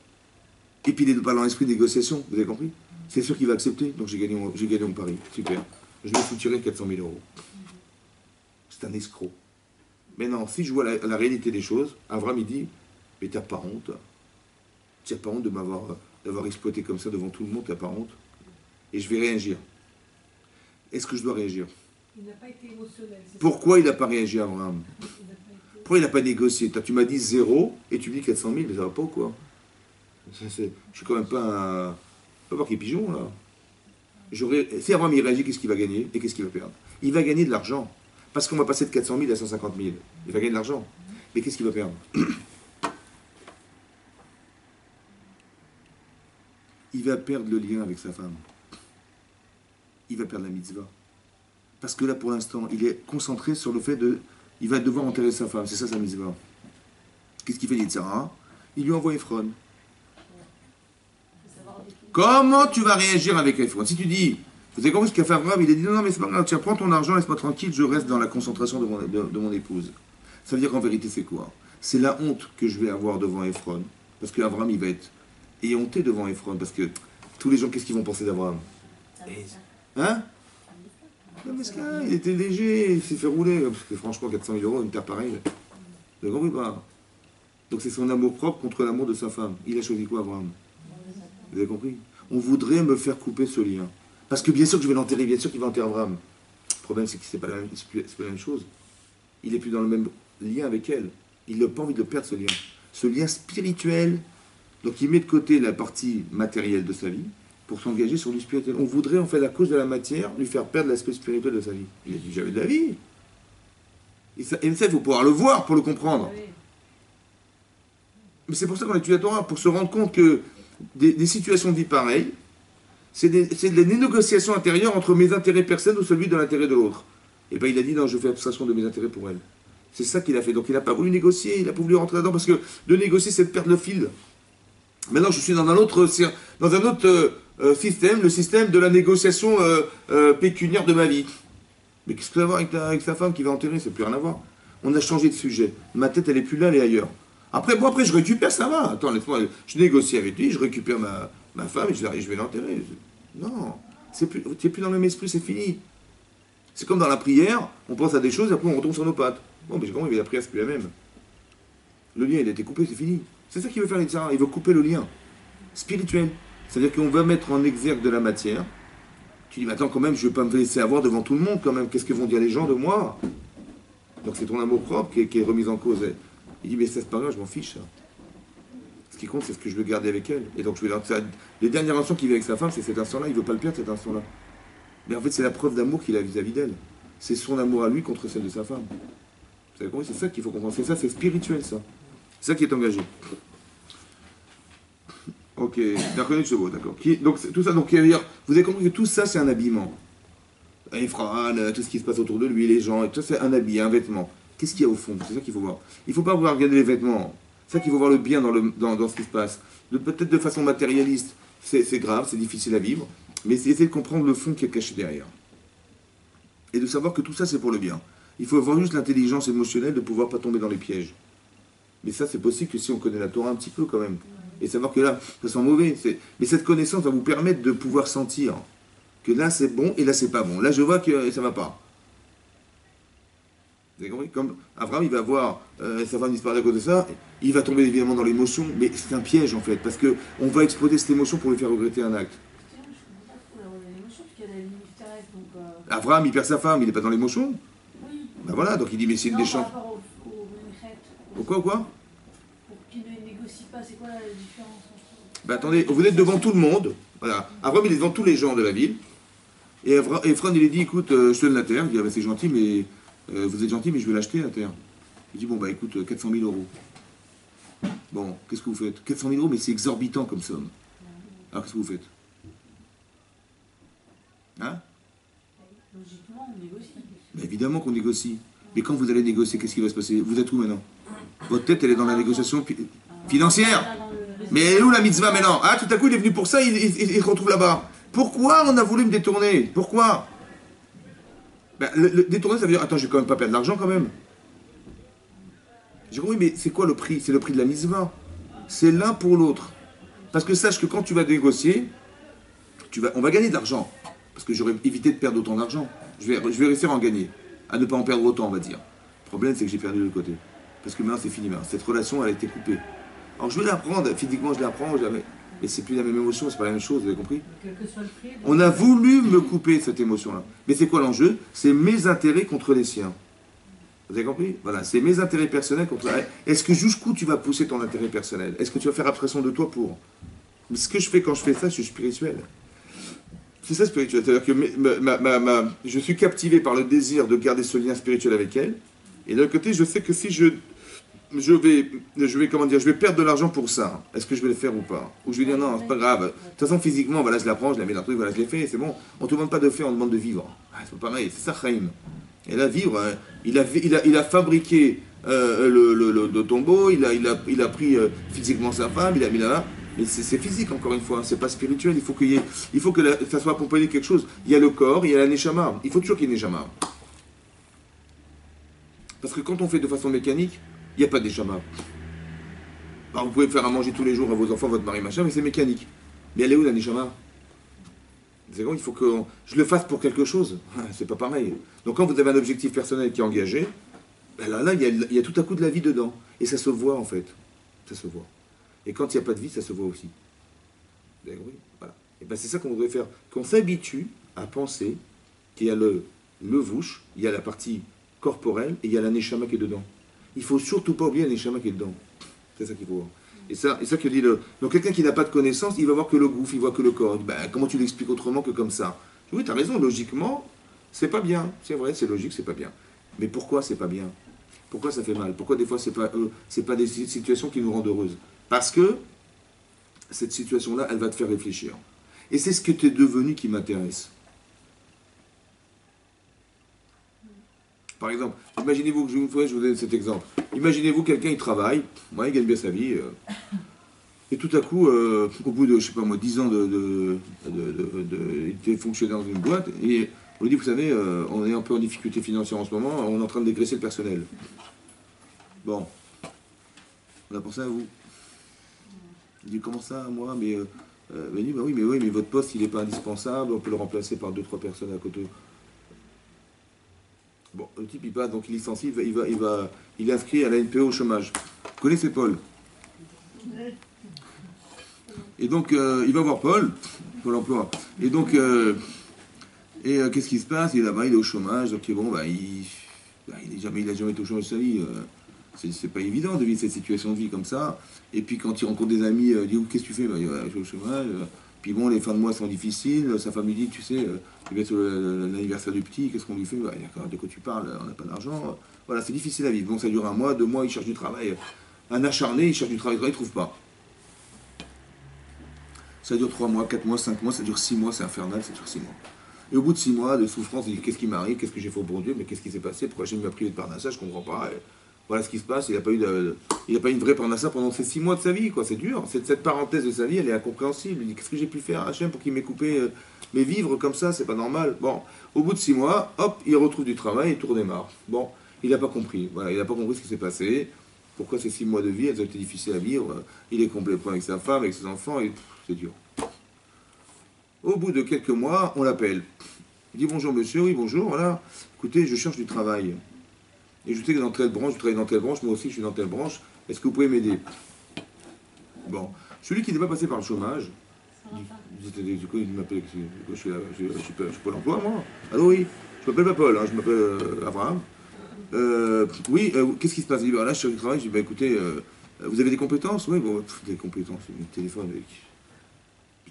Et puis, il n'est pas dans l'esprit de négociation. Vous avez compris? C'est sûr qu'il va accepter. Donc, j'ai gagné mon pari. Super. Je me suis tiré 400 000 euros. C'est un escroc. Mais non, si je vois la réalité des choses, Abraham, il dit, mais t'as pas honte? Tu n'as pas honte d'avoir exploité comme ça devant tout le monde? T'as pas honte? Et je vais réagir. Est-ce que je dois réagir? Il n'a pas été émotionnel. Pourquoi il n'a pas réagi, Abraham? Pourquoi il n'a pas négocié? Tu m'as dit 0 et tu me dis 400 000, mais ça va pas ou quoi? Je suis quand même pas un... Pas voir qui est pigeon, là. Si Abraham il réagit, qu'est-ce qu'il va gagner et qu'est-ce qu'il va perdre? Il va gagner de l'argent. Parce qu'on va passer de 400 000 à 150 000. Il va gagner de l'argent. Mais qu'est-ce qu'il va perdre? Il va perdre le lien avec sa femme. Il va perdre la mitzvah. Parce que là, pour l'instant, il est concentré sur le fait de... Il va devoir enterrer sa femme. C'est ça, sa mitzvah. Qu'est-ce qu'il fait, Yitzhara? Il lui envoie Ephron. Comment tu vas réagir avec Ephron? Si tu dis... Vous avez compris ce qu'a fait Abraham? Il a dit, non, mais c'est pas grave. Tiens, prends ton argent, laisse-moi tranquille, je reste dans la concentration de mon épouse. Ça veut dire qu'en vérité, c'est quoi? C'est la honte que je vais avoir devant Ephron. Parce qu'Abraham, il va être éhonté devant Ephron. Parce que tous les gens, qu'est-ce qu'ils vont penser d'Abraham? Hein? Non, mais il était léger, il s'est fait rouler. Parce que franchement, 400 000 euros, une terre pareille. Vous avez compris pas? Donc c'est son amour propre contre l'amour de sa femme. Il a choisi quoi, Abraham? Vous avez compris? On voudrait me faire couper ce lien. Parce que bien sûr que je vais l'enterrer, bien sûr qu'il va enterrer Abraham. Le problème, c'est que c'est pas la même chose. Il n'est plus dans le même lien avec elle. Il n'a pas envie de perdre ce lien. Ce lien spirituel. Donc il met de côté la partie matérielle de sa vie pour s'engager sur du spirituel. On voudrait, en fait, à cause de la matière, lui faire perdre l'aspect spirituel de sa vie. Il a dit, j'avais de la vie. Et ça, il faut pouvoir le voir pour le comprendre. Mais c'est pour ça qu'on étudie la Torah, pour se rendre compte que des situations de vie pareilles, c'est des négociations intérieures entre mes intérêts personnels ou celui de l'intérêt de l'autre. Et bien il a dit, non, je fais abstraction de mes intérêts pour elle. C'est ça qu'il a fait. Donc il n'a pas voulu négocier, il n'a pas voulu rentrer là-dedans, parce que de négocier, c'est de perdre le fil. Maintenant, je suis dans un autre système, le système de la négociation pécuniaire de ma vie. Mais qu'est-ce que ça va voir avec sa femme qui va enterrer? C'est plus rien à voir. On a changé de sujet. Ma tête, elle est plus là, elle est ailleurs. Après, je récupère, ça va. Attends, laisse-moi, je négocie avec lui, je récupère ma femme et je vais l'enterrer. Non, tu n'es plus dans le même esprit, c'est fini. C'est comme dans la prière, on pense à des choses et après on retombe sur nos pattes. Bon, mais j'ai compris, mais la prière, c'est plus la même. Le lien, il a été coupé, c'est fini. C'est ça qu'il veut faire, il veut couper le lien spirituel. C'est-à-dire qu'on va mettre en exergue de la matière. Tu dis, mais attends, quand même, je ne vais pas me laisser avoir devant tout le monde, quand même. Qu'est-ce que vont dire les gens de moi? Donc c'est ton amour propre qui est remis en cause. Il dit, mais ça, c'est pas grave, je m'en fiche. Ça. Ce qui compte, c'est ce que je veux garder avec elle. Et donc, les dernières instants qu'il vit avec sa femme, c'est cet instant-là. Il ne veut pas le perdre, cet instant-là. Mais en fait, c'est la preuve d'amour qu'il a vis-à-vis d'elle. C'est son amour à lui contre celle de sa femme. Vous savez compris? C'est ça qu'il faut comprendre. C'est ça, c'est spirituel, ça. C'est ça qui est engagé. Ok, d'accord. Donc, tout ça, donc, vous avez compris que tout ça, c'est un habillement. Ephron, tout ce qui se passe autour de lui, les gens, tout ça, c'est un habit, un vêtement. Qu'est-ce qu'il y a au fond? C'est ça qu'il faut voir. Il ne faut pas vouloir regarder les vêtements. C'est ça qu'il faut voir le bien dans ce qui se passe. Peut-être de façon matérialiste, c'est grave, c'est difficile à vivre, mais essayer de comprendre le fond qui est caché derrière. et de savoir que tout ça c'est pour le bien. Il faut avoir juste l'intelligence émotionnelle de pouvoir pas tomber dans les pièges. Mais ça c'est possible que si on connaît la Torah un petit peu quand même. Et savoir que là, ça sent mauvais. Mais cette connaissance va vous permettre de pouvoir sentir que là c'est bon et là c'est pas bon. Là je vois que ça va pas. Vous avez compris? Comme Abraham, il va voir sa femme disparaître à cause de ça, il va tomber évidemment dans l'émotion, mais c'est un piège en fait, parce qu'on va exploiter cette émotion pour lui faire regretter un acte. Abraham, il perd sa femme, il n'est pas dans l'émotion. Oui. Ben voilà, donc il dit, mais c'est une des chances. Pourquoi, quoi? Pour qu'il ne négocie pas, c'est quoi la différence entre... Ben attendez, vous êtes devant tout le monde, voilà. Abraham, il est devant tous les gens de la ville, et Ephron, il lui dit, écoute, je te donne la terre. Il dit, ah, ben, c'est gentil, mais vous êtes gentil, mais je vais l'acheter la terre. Il dit, bon, bah écoute, 400 000 euros. Bon, qu'est-ce que vous faites? 400 000 euros, mais c'est exorbitant comme somme. Alors qu'est-ce que vous faites? Hein? Logiquement, on négocie. Mais évidemment qu'on négocie. Mais quand vous allez négocier, qu'est-ce qui va se passer? Vous êtes où maintenant? Votre tête, elle est dans la négociation financière. Mais elle est où la mitzvah maintenant? Ah, tout à coup, il est venu pour ça, il se retrouve là-bas. Pourquoi on a voulu me détourner? Pourquoi? Ben, le détourner, ça veut dire, attends, je vais quand même pas perdre de l'argent quand même. J'ai compris, mais c'est quoi le prix? C'est le prix de la mitzvah. C'est l'un pour l'autre. Parce que sache que quand tu vas négocier, on va gagner de l'argent. Parce que j'aurais évité de perdre autant d'argent. Je vais réussir à en gagner. À ne pas en perdre autant, on va dire. Le problème, c'est que j'ai perdu de l'autre côté. Parce que maintenant, c'est fini. Maintenant. Cette relation, elle a été coupée. Alors, je vais l'apprendre. Physiquement, je l'apprends. Mais c'est plus la même émotion, c'est pas la même chose, vous avez compris? Quel que soit le prix. On a voulu me couper cette émotion-là. Mais c'est quoi l'enjeu? C'est mes intérêts contre les siens. Vous avez compris? Voilà, c'est mes intérêts personnels contre... Est-ce que jusqu'où tu vas pousser ton intérêt personnel? Est-ce que tu vas faire abstraction de toi pour? Mais ce que je fais quand je fais ça, je suis spirituel. C'est ça spirituel. C'est-à-dire que je suis captivé par le désir de garder ce lien spirituel avec elle. Et de l'autre côté, je sais que si je vais perdre de l'argent pour ça. Est-ce que je vais le faire ou pas? Ou je vais dire non, c'est pas grave. De toute façon, physiquement, voilà, je la prends, je la mets dans le truc, voilà, je l'ai fait, c'est bon. On ne te demande pas de faire, on demande de vivre. Ah, c'est pas pareil, c'est ça, Chaim. Et là, vivre, il a fabriqué le tombeau, il a pris physiquement sa femme, il a mis là. Mais c'est physique, encore une fois, c'est pas spirituel. Il faut que ça soit accompagné de quelque chose. Il y a le corps, il y a la neshama. Il faut toujours qu'il y ait une neshama. Parce que quand on fait de façon mécanique, il n'y a pas de neshama. Alors, vous pouvez faire à manger tous les jours à vos enfants, votre mari, machin, mais c'est mécanique. Mais elle est où la neshama? C'est bon, il faut que je le fasse pour quelque chose. C'est pas pareil. Donc quand vous avez un objectif personnel qui est engagé, ben là, il y a tout à coup de la vie dedans. Et ça se voit en fait. Ça se voit. Et quand il n'y a pas de vie, ça se voit aussi. Vous avez compris? Voilà. Et ben c'est ça qu'on voudrait faire. Qu'on s'habitue à penser qu'il y a le vouche, il y a la partie corporelle et il y a la neshama qui est dedans. Il ne faut surtout pas oublier la neshama qui est dedans. C'est ça qu'il faut voir. Et ça que dit le... Donc quelqu'un qui n'a pas de connaissance, il va voir que le gouffre, il voit que le corps. Ben, comment tu l'expliques autrement que comme ça? Oui, tu as raison, logiquement, c'est pas bien. C'est vrai, c'est logique, c'est pas bien. Mais pourquoi c'est pas bien? Pourquoi ça fait mal? Pourquoi des fois c'est pas des situations qui nous rendent heureuses? Parce que cette situation-là, elle va te faire réfléchir. Et c'est ce que tu es devenu qui m'intéresse. Par exemple, imaginez-vous, une fois je vous donne cet exemple. Imaginez-vous quelqu'un, il travaille, il gagne bien sa vie, et tout à coup, au bout de, je sais pas moi, 10 ans il était fonctionnaire dans une boîte, et on lui dit, vous savez, on est un peu en difficulté financière en ce moment, on est en train de dégraisser le personnel. Bon, on a pensé à vous. Il dit, comment ça, moi, mais il dit, bah oui, mais votre poste, il n'est pas indispensable, on peut le remplacer par 2-3 personnes à côté. Bon, le type, il passe, donc il licencie, il est inscrit à la NPE au chômage. Vous connaissez Paul? Et donc, il va voir Paul emploi. Et donc, qu'est-ce qui se passe? Il est là-bas, il est au chômage, donc bon, il n'a jamais été au chômage de sa vie. C'est pas évident de vivre cette situation de vie comme ça. Et puis quand il rencontre des amis, il dit, qu'est-ce que tu fais? Je suis au chômage. Puis bon, les fins de mois sont difficiles, sa femme lui dit, tu sais, il va être l'anniversaire du petit, qu'est-ce qu'on lui fait? D'accord, de quoi tu parles? On n'a pas d'argent. Voilà, c'est difficile à vivre. Bon, ça dure 1 mois, 2 mois, il cherche du travail. Un acharné, il cherche du travail, il ne trouve pas. Ça dure 3 mois, 4 mois, 5 mois, ça dure 6 mois, c'est infernal, ça dure 6 mois. Et au bout de 6 mois de souffrance, il dit, qu'est-ce qui m'arrive? Qu'est-ce que j'ai fait au bon Dieu? Mais qu'est-ce qui s'est passé? Pourquoi j'ai mis ma privé de Parnassa? Je ne comprends pas. Voilà ce qui se passe, il n'a pas eu une vraie parnassa pendant ces 6 mois de sa vie, quoi. C'est dur. Cette parenthèse de sa vie, elle est incompréhensible. Il dit, qu'est-ce que j'ai pu faire à Hachem pour qu'il m'ait coupé mes vivres comme ça, c'est pas normal. Bon, au bout de 6 mois, hop, il retrouve du travail et tout redémarre. Bon, il n'a pas compris. Voilà, il n'a pas compris ce qui s'est passé. Pourquoi ces 6 mois de vie, elles ont été difficiles à vivre. Il est complètement avec sa femme, avec ses enfants, et c'est dur. Au bout de quelques mois, on l'appelle. Il dit, bonjour monsieur, oui bonjour, voilà. Écoutez, je cherche du travail. Et je sais que dans telle branche, je travaille dans telle branche, moi aussi je suis dans telle branche, est-ce que vous pouvez m'aider? Bon, celui qui n'est pas passé par le chômage, il m'appelle, je suis Pôle emploi, moi. Allô, oui, je m'appelle pas Paul, hein, je m'appelle Abraham. Oui, qu'est-ce qui se passe? Il dit, là, je cherche du travail, je dis, bah écoutez, vous avez des compétences? Oui, bon, des compétences, le téléphone,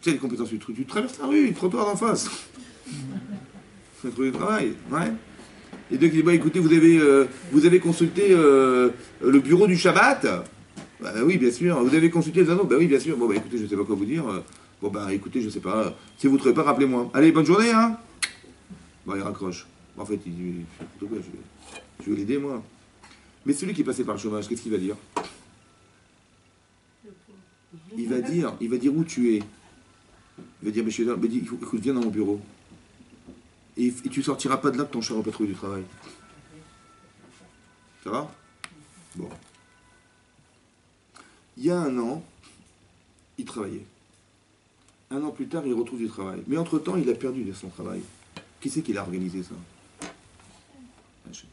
tu sais, les compétences, tu traverses la rue, le trottoir d'en face. Tu vas trouver du travail, ouais. Et donc il dit, bah écoutez, vous avez consulté le bureau du Shabbat? Bah oui, bien sûr. Vous avez consulté les anneaux? Bah oui, bien sûr. Bon, bah écoutez, je ne sais pas quoi vous dire. Bon, bah écoutez, je ne sais pas. Si vous ne trouvez pas, rappelez-moi. Allez, bonne journée, hein? Bon, il raccroche. En fait, il dit, je vais l'aider, moi. Mais celui qui est passé par le chômage, qu'est-ce qu'il va dire? Il va dire où tu es. Il va dire, monsieur, écoute, viens dans mon bureau. Et tu ne sortiras pas de là que ton cher n'a pas trouvé du travail. Ça va? Bon. Il y a 1 an, il travaillait. 1 an plus tard, il retrouve du travail. Mais entre-temps, il a perdu son travail. Qui c'est qui l'a organisé ça? Hachem.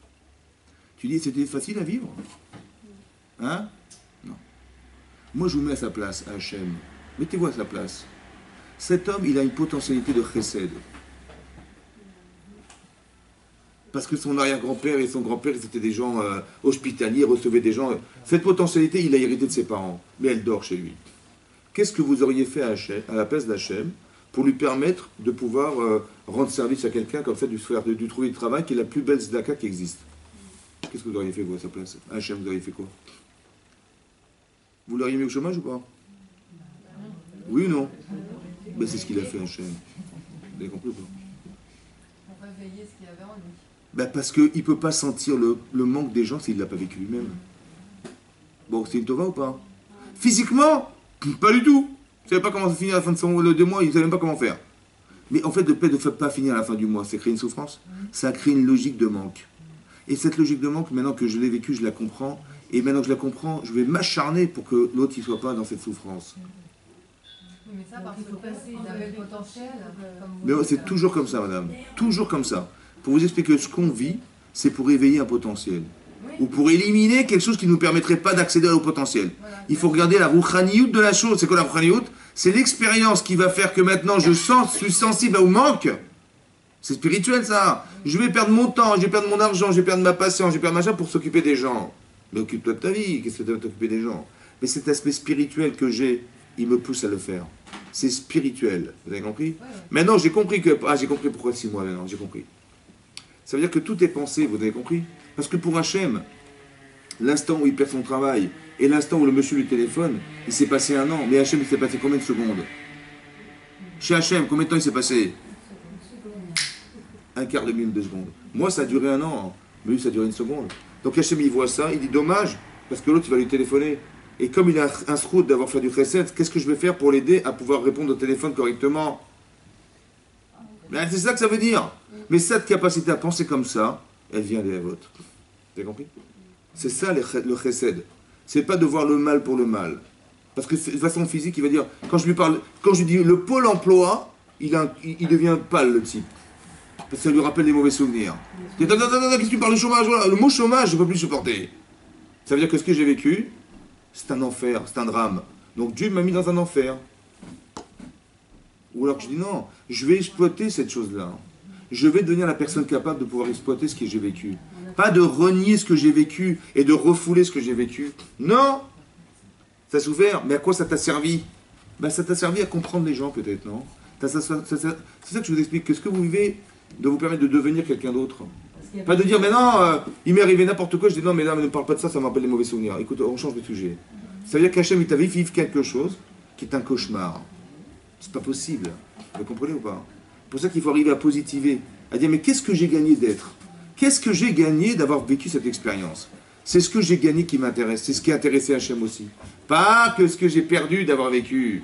Tu dis, c'était facile à vivre? Hein? Non. Moi, je vous mets à sa place, à Hachem. Mettez-vous à sa place. Cet homme, il a une potentialité de chesed. Parce que son arrière-grand-père et son grand-père, c'était des gens hospitaliers, recevaient des gens. Cette potentialité, il l'a hérité de ses parents, mais elle dort chez lui. Qu'est-ce que vous auriez fait à la place d'Hachem pour lui permettre de pouvoir rendre service à quelqu'un comme ça, de trouver du travail, qui est la plus belle tzedaka qui existe? Qu'est-ce que vous auriez fait, vous, à sa place? Hachem, vous auriez fait quoi? Vous l'auriez mis au chômage ou pas? Oui ou non? Ben, c'est ce qu'il a fait, Hachem. Vous avez compris ou pas? Pour réveiller ce qu'il y avait en lui. Ben parce qu'il ne peut pas sentir le manque des gens s'il ne l'a pas vécu lui-même. Bon, c'est une tova ou pas? Physiquement, pas du tout. Il ne savait pas comment finir à la fin de mois, il ne savait même pas comment faire. Mais en fait, de ne pas finir à la fin du mois, c'est créer une souffrance. Ça crée une logique de manque. Et cette logique de manque, maintenant que je l'ai vécue, je la comprends. Et maintenant que je la comprends, je vais m'acharner pour que l'autre ne soit pas dans cette souffrance. Oui, mais ça, parce que il avait le potentiel. Mais c'est toujours comme ça, madame. Toujours comme ça. Pour vous expliquer que ce qu'on vit, c'est pour éveiller un potentiel. Oui. Ou pour éliminer quelque chose qui ne nous permettrait pas d'accéder au potentiel. Voilà. Il faut regarder la rouchaniout de la chose. C'est quoi la rouchaniout? C'est l'expérience qui va faire que maintenant je suis sensible au manque. C'est spirituel ça. Je vais perdre mon temps, je vais perdre mon argent, je vais perdre ma patience, je vais perdre machin pour s'occuper des gens. Mais occupe-toi de ta vie, qu'est-ce que tu vas t'occuper des gens? Mais cet aspect spirituel que j'ai, il me pousse à le faire. C'est spirituel. Vous avez compris? Ouais. Maintenant j'ai compris que... Ah, j'ai compris pourquoi 6 mois maintenant, j'ai compris. Ça veut dire que tout est pensé, vous avez compris? Parce que pour Hachem, l'instant où il perd son travail et l'instant où le monsieur lui téléphone, il s'est passé 1 an. Mais Hachem, il s'est passé combien de secondes? Chez Hachem, combien de temps il s'est passé? 1/4 de minute, 2 secondes. Moi, ça a duré 1 an, mais lui, ça a duré 1 seconde. Donc Hachem, il voit ça, il dit dommage, parce que l'autre, il va lui téléphoner. Et comme il a un sroud d'avoir fait du chesed, qu'est-ce que je vais faire pour l'aider à pouvoir répondre au téléphone correctement? Ben, c'est ça que ça veut dire. Mais cette capacité à penser comme ça, elle vient des vôtres. Vous avez compris? C'est ça le chesed. C'est pas de voir le mal pour le mal. Parce que de façon physique, il va dire, quand je lui dis le pôle emploi, il devient pâle le type. Parce que ça lui rappelle des mauvais souvenirs. Il dit, qu'est-ce que tu parles de chômage? Voilà. Le mot chômage, je ne peux plus supporter. Ça veut dire que ce que j'ai vécu, c'est un enfer, c'est un drame. Donc Dieu m'a mis dans un enfer. Ou alors que je dis non, je vais exploiter cette chose-là. Je vais devenir la personne capable de pouvoir exploiter ce que j'ai vécu. Pas de renier ce que j'ai vécu et de refouler ce que j'ai vécu. Non! Ça a souffert, mais à quoi ça t'a servi? Ben, ça t'a servi à comprendre les gens peut-être, non? C'est ça que je vous explique, que ce que vous vivez doit vous permettre de devenir quelqu'un d'autre. Pas de dire, mais non, il m'est arrivé n'importe quoi, je dis non, mais là, ne parle pas de ça, ça me rappelle les mauvais souvenirs. Écoute, on change de sujet. Ça veut dire qu'Hachem, il t'a vu vivre quelque chose qui est un cauchemar. C'est pas possible. Vous comprenez ou pas? C'est pour ça qu'il faut arriver à positiver, à dire, mais qu'est-ce que j'ai gagné d'être? Qu'est-ce que j'ai gagné d'avoir vécu cette expérience? C'est ce que j'ai gagné qui m'intéresse. C'est ce qui a intéressé Hachem aussi. Pas que ce que j'ai perdu d'avoir vécu.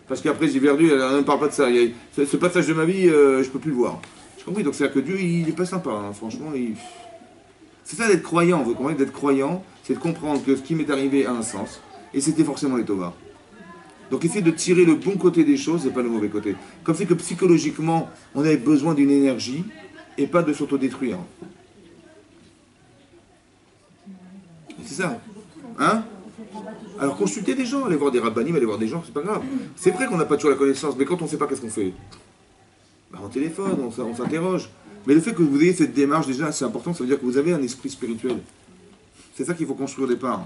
Parce qu'après j'ai perdu, on ne parle pas de ça. Ce passage de ma vie, je ne peux plus le voir. J'ai compris, donc c'est-à-dire que Dieu, il n'est pas sympa, hein. Franchement. C'est ça d'être croyant, vous comprenez, d'être croyant, c'est de comprendre que ce qui m'est arrivé a un sens, et c'était forcément les Tovas. Donc essayer de tirer le bon côté des choses et pas le mauvais côté. Comme c'est que psychologiquement, on avait besoin d'une énergie, et pas de s'autodétruire. C'est ça. Hein? Alors consultez des gens, allez voir des rabbinim, allez voir des gens, c'est pas grave. C'est vrai qu'on n'a pas toujours la connaissance, mais quand on ne sait pas, qu'est-ce qu'on fait? Bah, on téléphone, on s'interroge. Mais le fait que vous ayez cette démarche, déjà, c'est important, ça veut dire que vous avez un esprit spirituel. C'est ça qu'il faut construire au départ.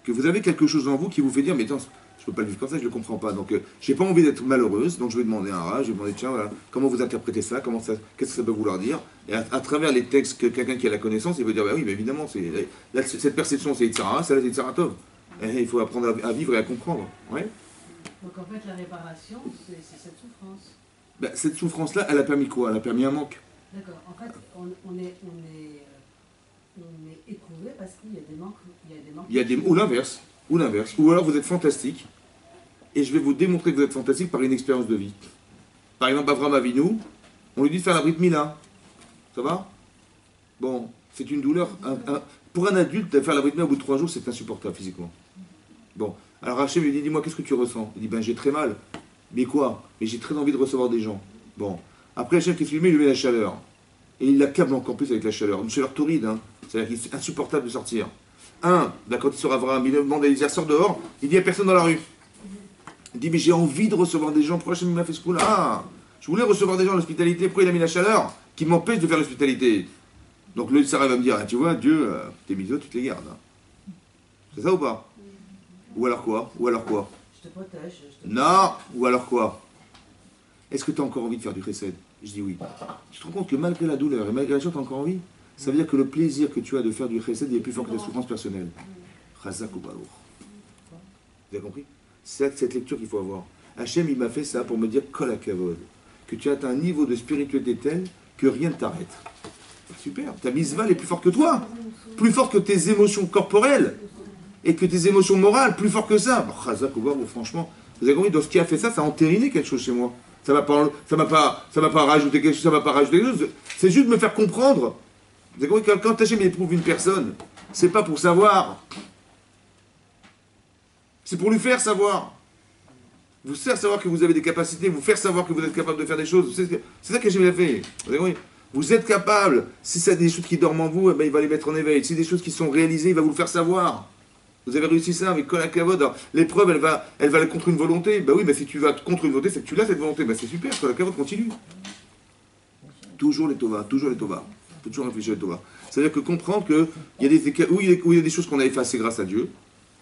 Que vous avez quelque chose en vous qui vous fait dire, mais attends, je ne peux pas le vivre comme ça, je ne le comprends pas. Donc, j'ai pas envie d'être malheureuse, donc je vais demander un rat, je vais demander, tiens, voilà, comment vous interprétez ça, qu'est-ce que ça peut vouloir dire? Et à travers les textes, que quelqu'un qui a la connaissance, il veut dire, bah oui, mais évidemment, cette perception, c'est Yitzhara, celle-là, c'est Yitzaratov. Et il faut apprendre à vivre et à comprendre. Ouais. Donc en fait, la réparation, c'est cette souffrance. Ben, cette souffrance-là, elle a permis quoi? Elle a permis un manque. D'accord. En fait, on est éprouvé parce qu'il y a des manques. Ou l'inverse. Ou l'inverse. Ou alors vous êtes fantastique. Et je vais vous démontrer que vous êtes fantastique par une expérience de vie. Par exemple, Avraham Avinu, on lui dit de faire la Brit Mila. Ça va? Bon, c'est une douleur. Pour un adulte, faire la Brit Mila au bout de 3 jours, c'est insupportable physiquement. Bon. Alors Hachem lui dit, dis-moi, qu'est-ce que tu ressens? Il dit, ben j'ai très mal. Mais quoi? Mais j'ai très envie de recevoir des gens. Bon. Après, Hachem, qu'est-ce qu'il lui met? Il lui met la chaleur. Et il l'accable encore plus avec la chaleur. Une chaleur torride, hein. C'est-à-dire qu'il est insupportable de sortir. Quand il sort Avraham, il demande à Eliezer, sort dehors, il dit à personne dans la rue. Il dit, mais j'ai envie de recevoir des gens, pourquoi Hachem m'a fait ce coup-là? Je voulais recevoir des gens à l'hospitalité, pourquoi il a mis la chaleur qui m'empêche de faire l'hospitalité? Donc le Sarah va me dire, tu vois, Dieu, tes misos, tu te les gardes. Hein. C'est ça ou pas? Ou alors quoi? Ou alors quoi? Je te protège. Non. Ou alors quoi? Est-ce que tu as encore envie de faire du chesed? Je dis oui. Tu te rends compte que malgré la douleur et malgré la chose, tu as encore envie? Ça veut dire que le plaisir que tu as de faire du chesed est plus fort que ta souffrance personnelle. Chazak ou balour. Vous avez compris? C'est cette lecture qu'il faut avoir. Hachem, il m'a fait ça pour me dire kol hakavod, que tu as atteint un niveau de spiritualité tel que rien ne t'arrête. Super. Ta mitzvah est plus forte que toi. Plus forte que tes émotions corporelles. Et que tes émotions morales, plus fort que ça. Chazak ou balour, franchement. Vous avez compris? Donc ce qui a fait ça, ça a entériné quelque chose chez moi. Ça m'a pas rajouté quelque chose, ça m'a pas rajouté quelque chose. C'est juste me faire comprendre. Vous avez compris? Quand Hachem éprouve une personne, c'est pas pour savoir. C'est pour lui faire savoir. Vous faire savoir que vous avez des capacités, vous faire savoir que vous êtes capable de faire des choses. C'est ça qu'Hachem a fait. Vous avez compris? Vous êtes capable. Si c'est des choses qui dorment en vous, eh ben, il va les mettre en éveil. Si c'est des choses qui sont réalisées, il va vous le faire savoir. Vous avez réussi ça avec Kol HaKavod. L'épreuve, elle va aller contre une volonté. Ben oui, mais si tu vas contre une volonté, c'est que tu l'as cette volonté. Ben c'est super, Kol HaKavod continue. Toujours les Tovas, toujours les Tovas. Il faut toujours réfléchir les Tovas. C'est-à-dire que comprendre qu'il y a des cas où il y a des choses qu'on a effacées grâce à Dieu.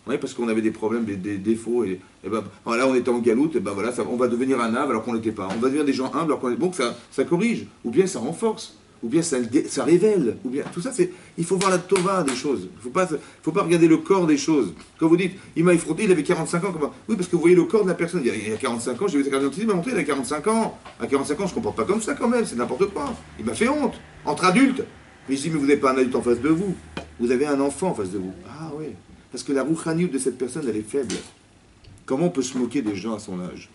Oui, parce qu'on avait des problèmes, des défauts. Et ben, là, on était en galoute, et ben voilà, on va devenir un ave alors qu'on n'était pas. On va devenir des gens humbles alors qu'on est bon, que ça corrige. Ou bien ça renforce. Ou bien ça révèle, ou bien tout ça, il faut voir la Tova des choses. Il ne faut pas regarder le corps des choses. Quand vous dites, il m'a effronté, il avait 45 ans, comment? Oui, parce que vous voyez le corps de la personne. Il y a 45 ans, j'ai vu sa carte d'identité, il m'a montré, il a 45 ans. À 45 ans, je ne comporte pas comme ça quand même, c'est n'importe quoi. Il m'a fait honte, entre adultes. Mais je dis, mais vous n'avez pas un adulte en face de vous, vous avez un enfant en face de vous. Ah oui, parce que la rouchaniout de cette personne, elle est faible. Comment on peut se moquer des gens à son âge?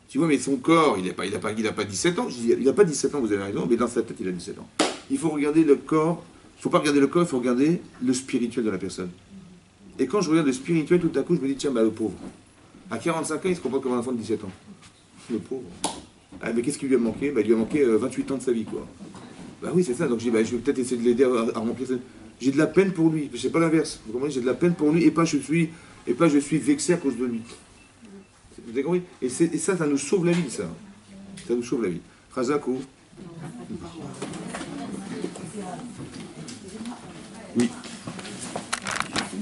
Tu vois, mais son corps, il n'a pas 17 ans. Je dis, il n'a pas 17 ans, vous avez raison, mais dans sa tête, il a 17 ans. Il faut regarder le corps. Il ne faut pas regarder le corps, il faut regarder le spirituel de la personne. Et quand je regarde le spirituel, tout à coup, je me dis, tiens, bah, le pauvre. À 45 ans, il se comporte comme un enfant de 17 ans. Le pauvre. Ah, mais qu'est-ce qui lui a manqué? Bah, il lui a manqué 28 ans de sa vie, quoi. Bah oui, c'est ça. Donc je dis, bah, je vais peut-être essayer de l'aider à remplir ça. J'ai de la peine pour lui. Je sais pas l'inverse. Vous comprenez? J'ai de la peine pour lui et pas je suis vexé à cause de lui. Vous avez compris? Et ça nous sauve la vie, ça. Ça nous sauve la vie. Chazak ou? Oui.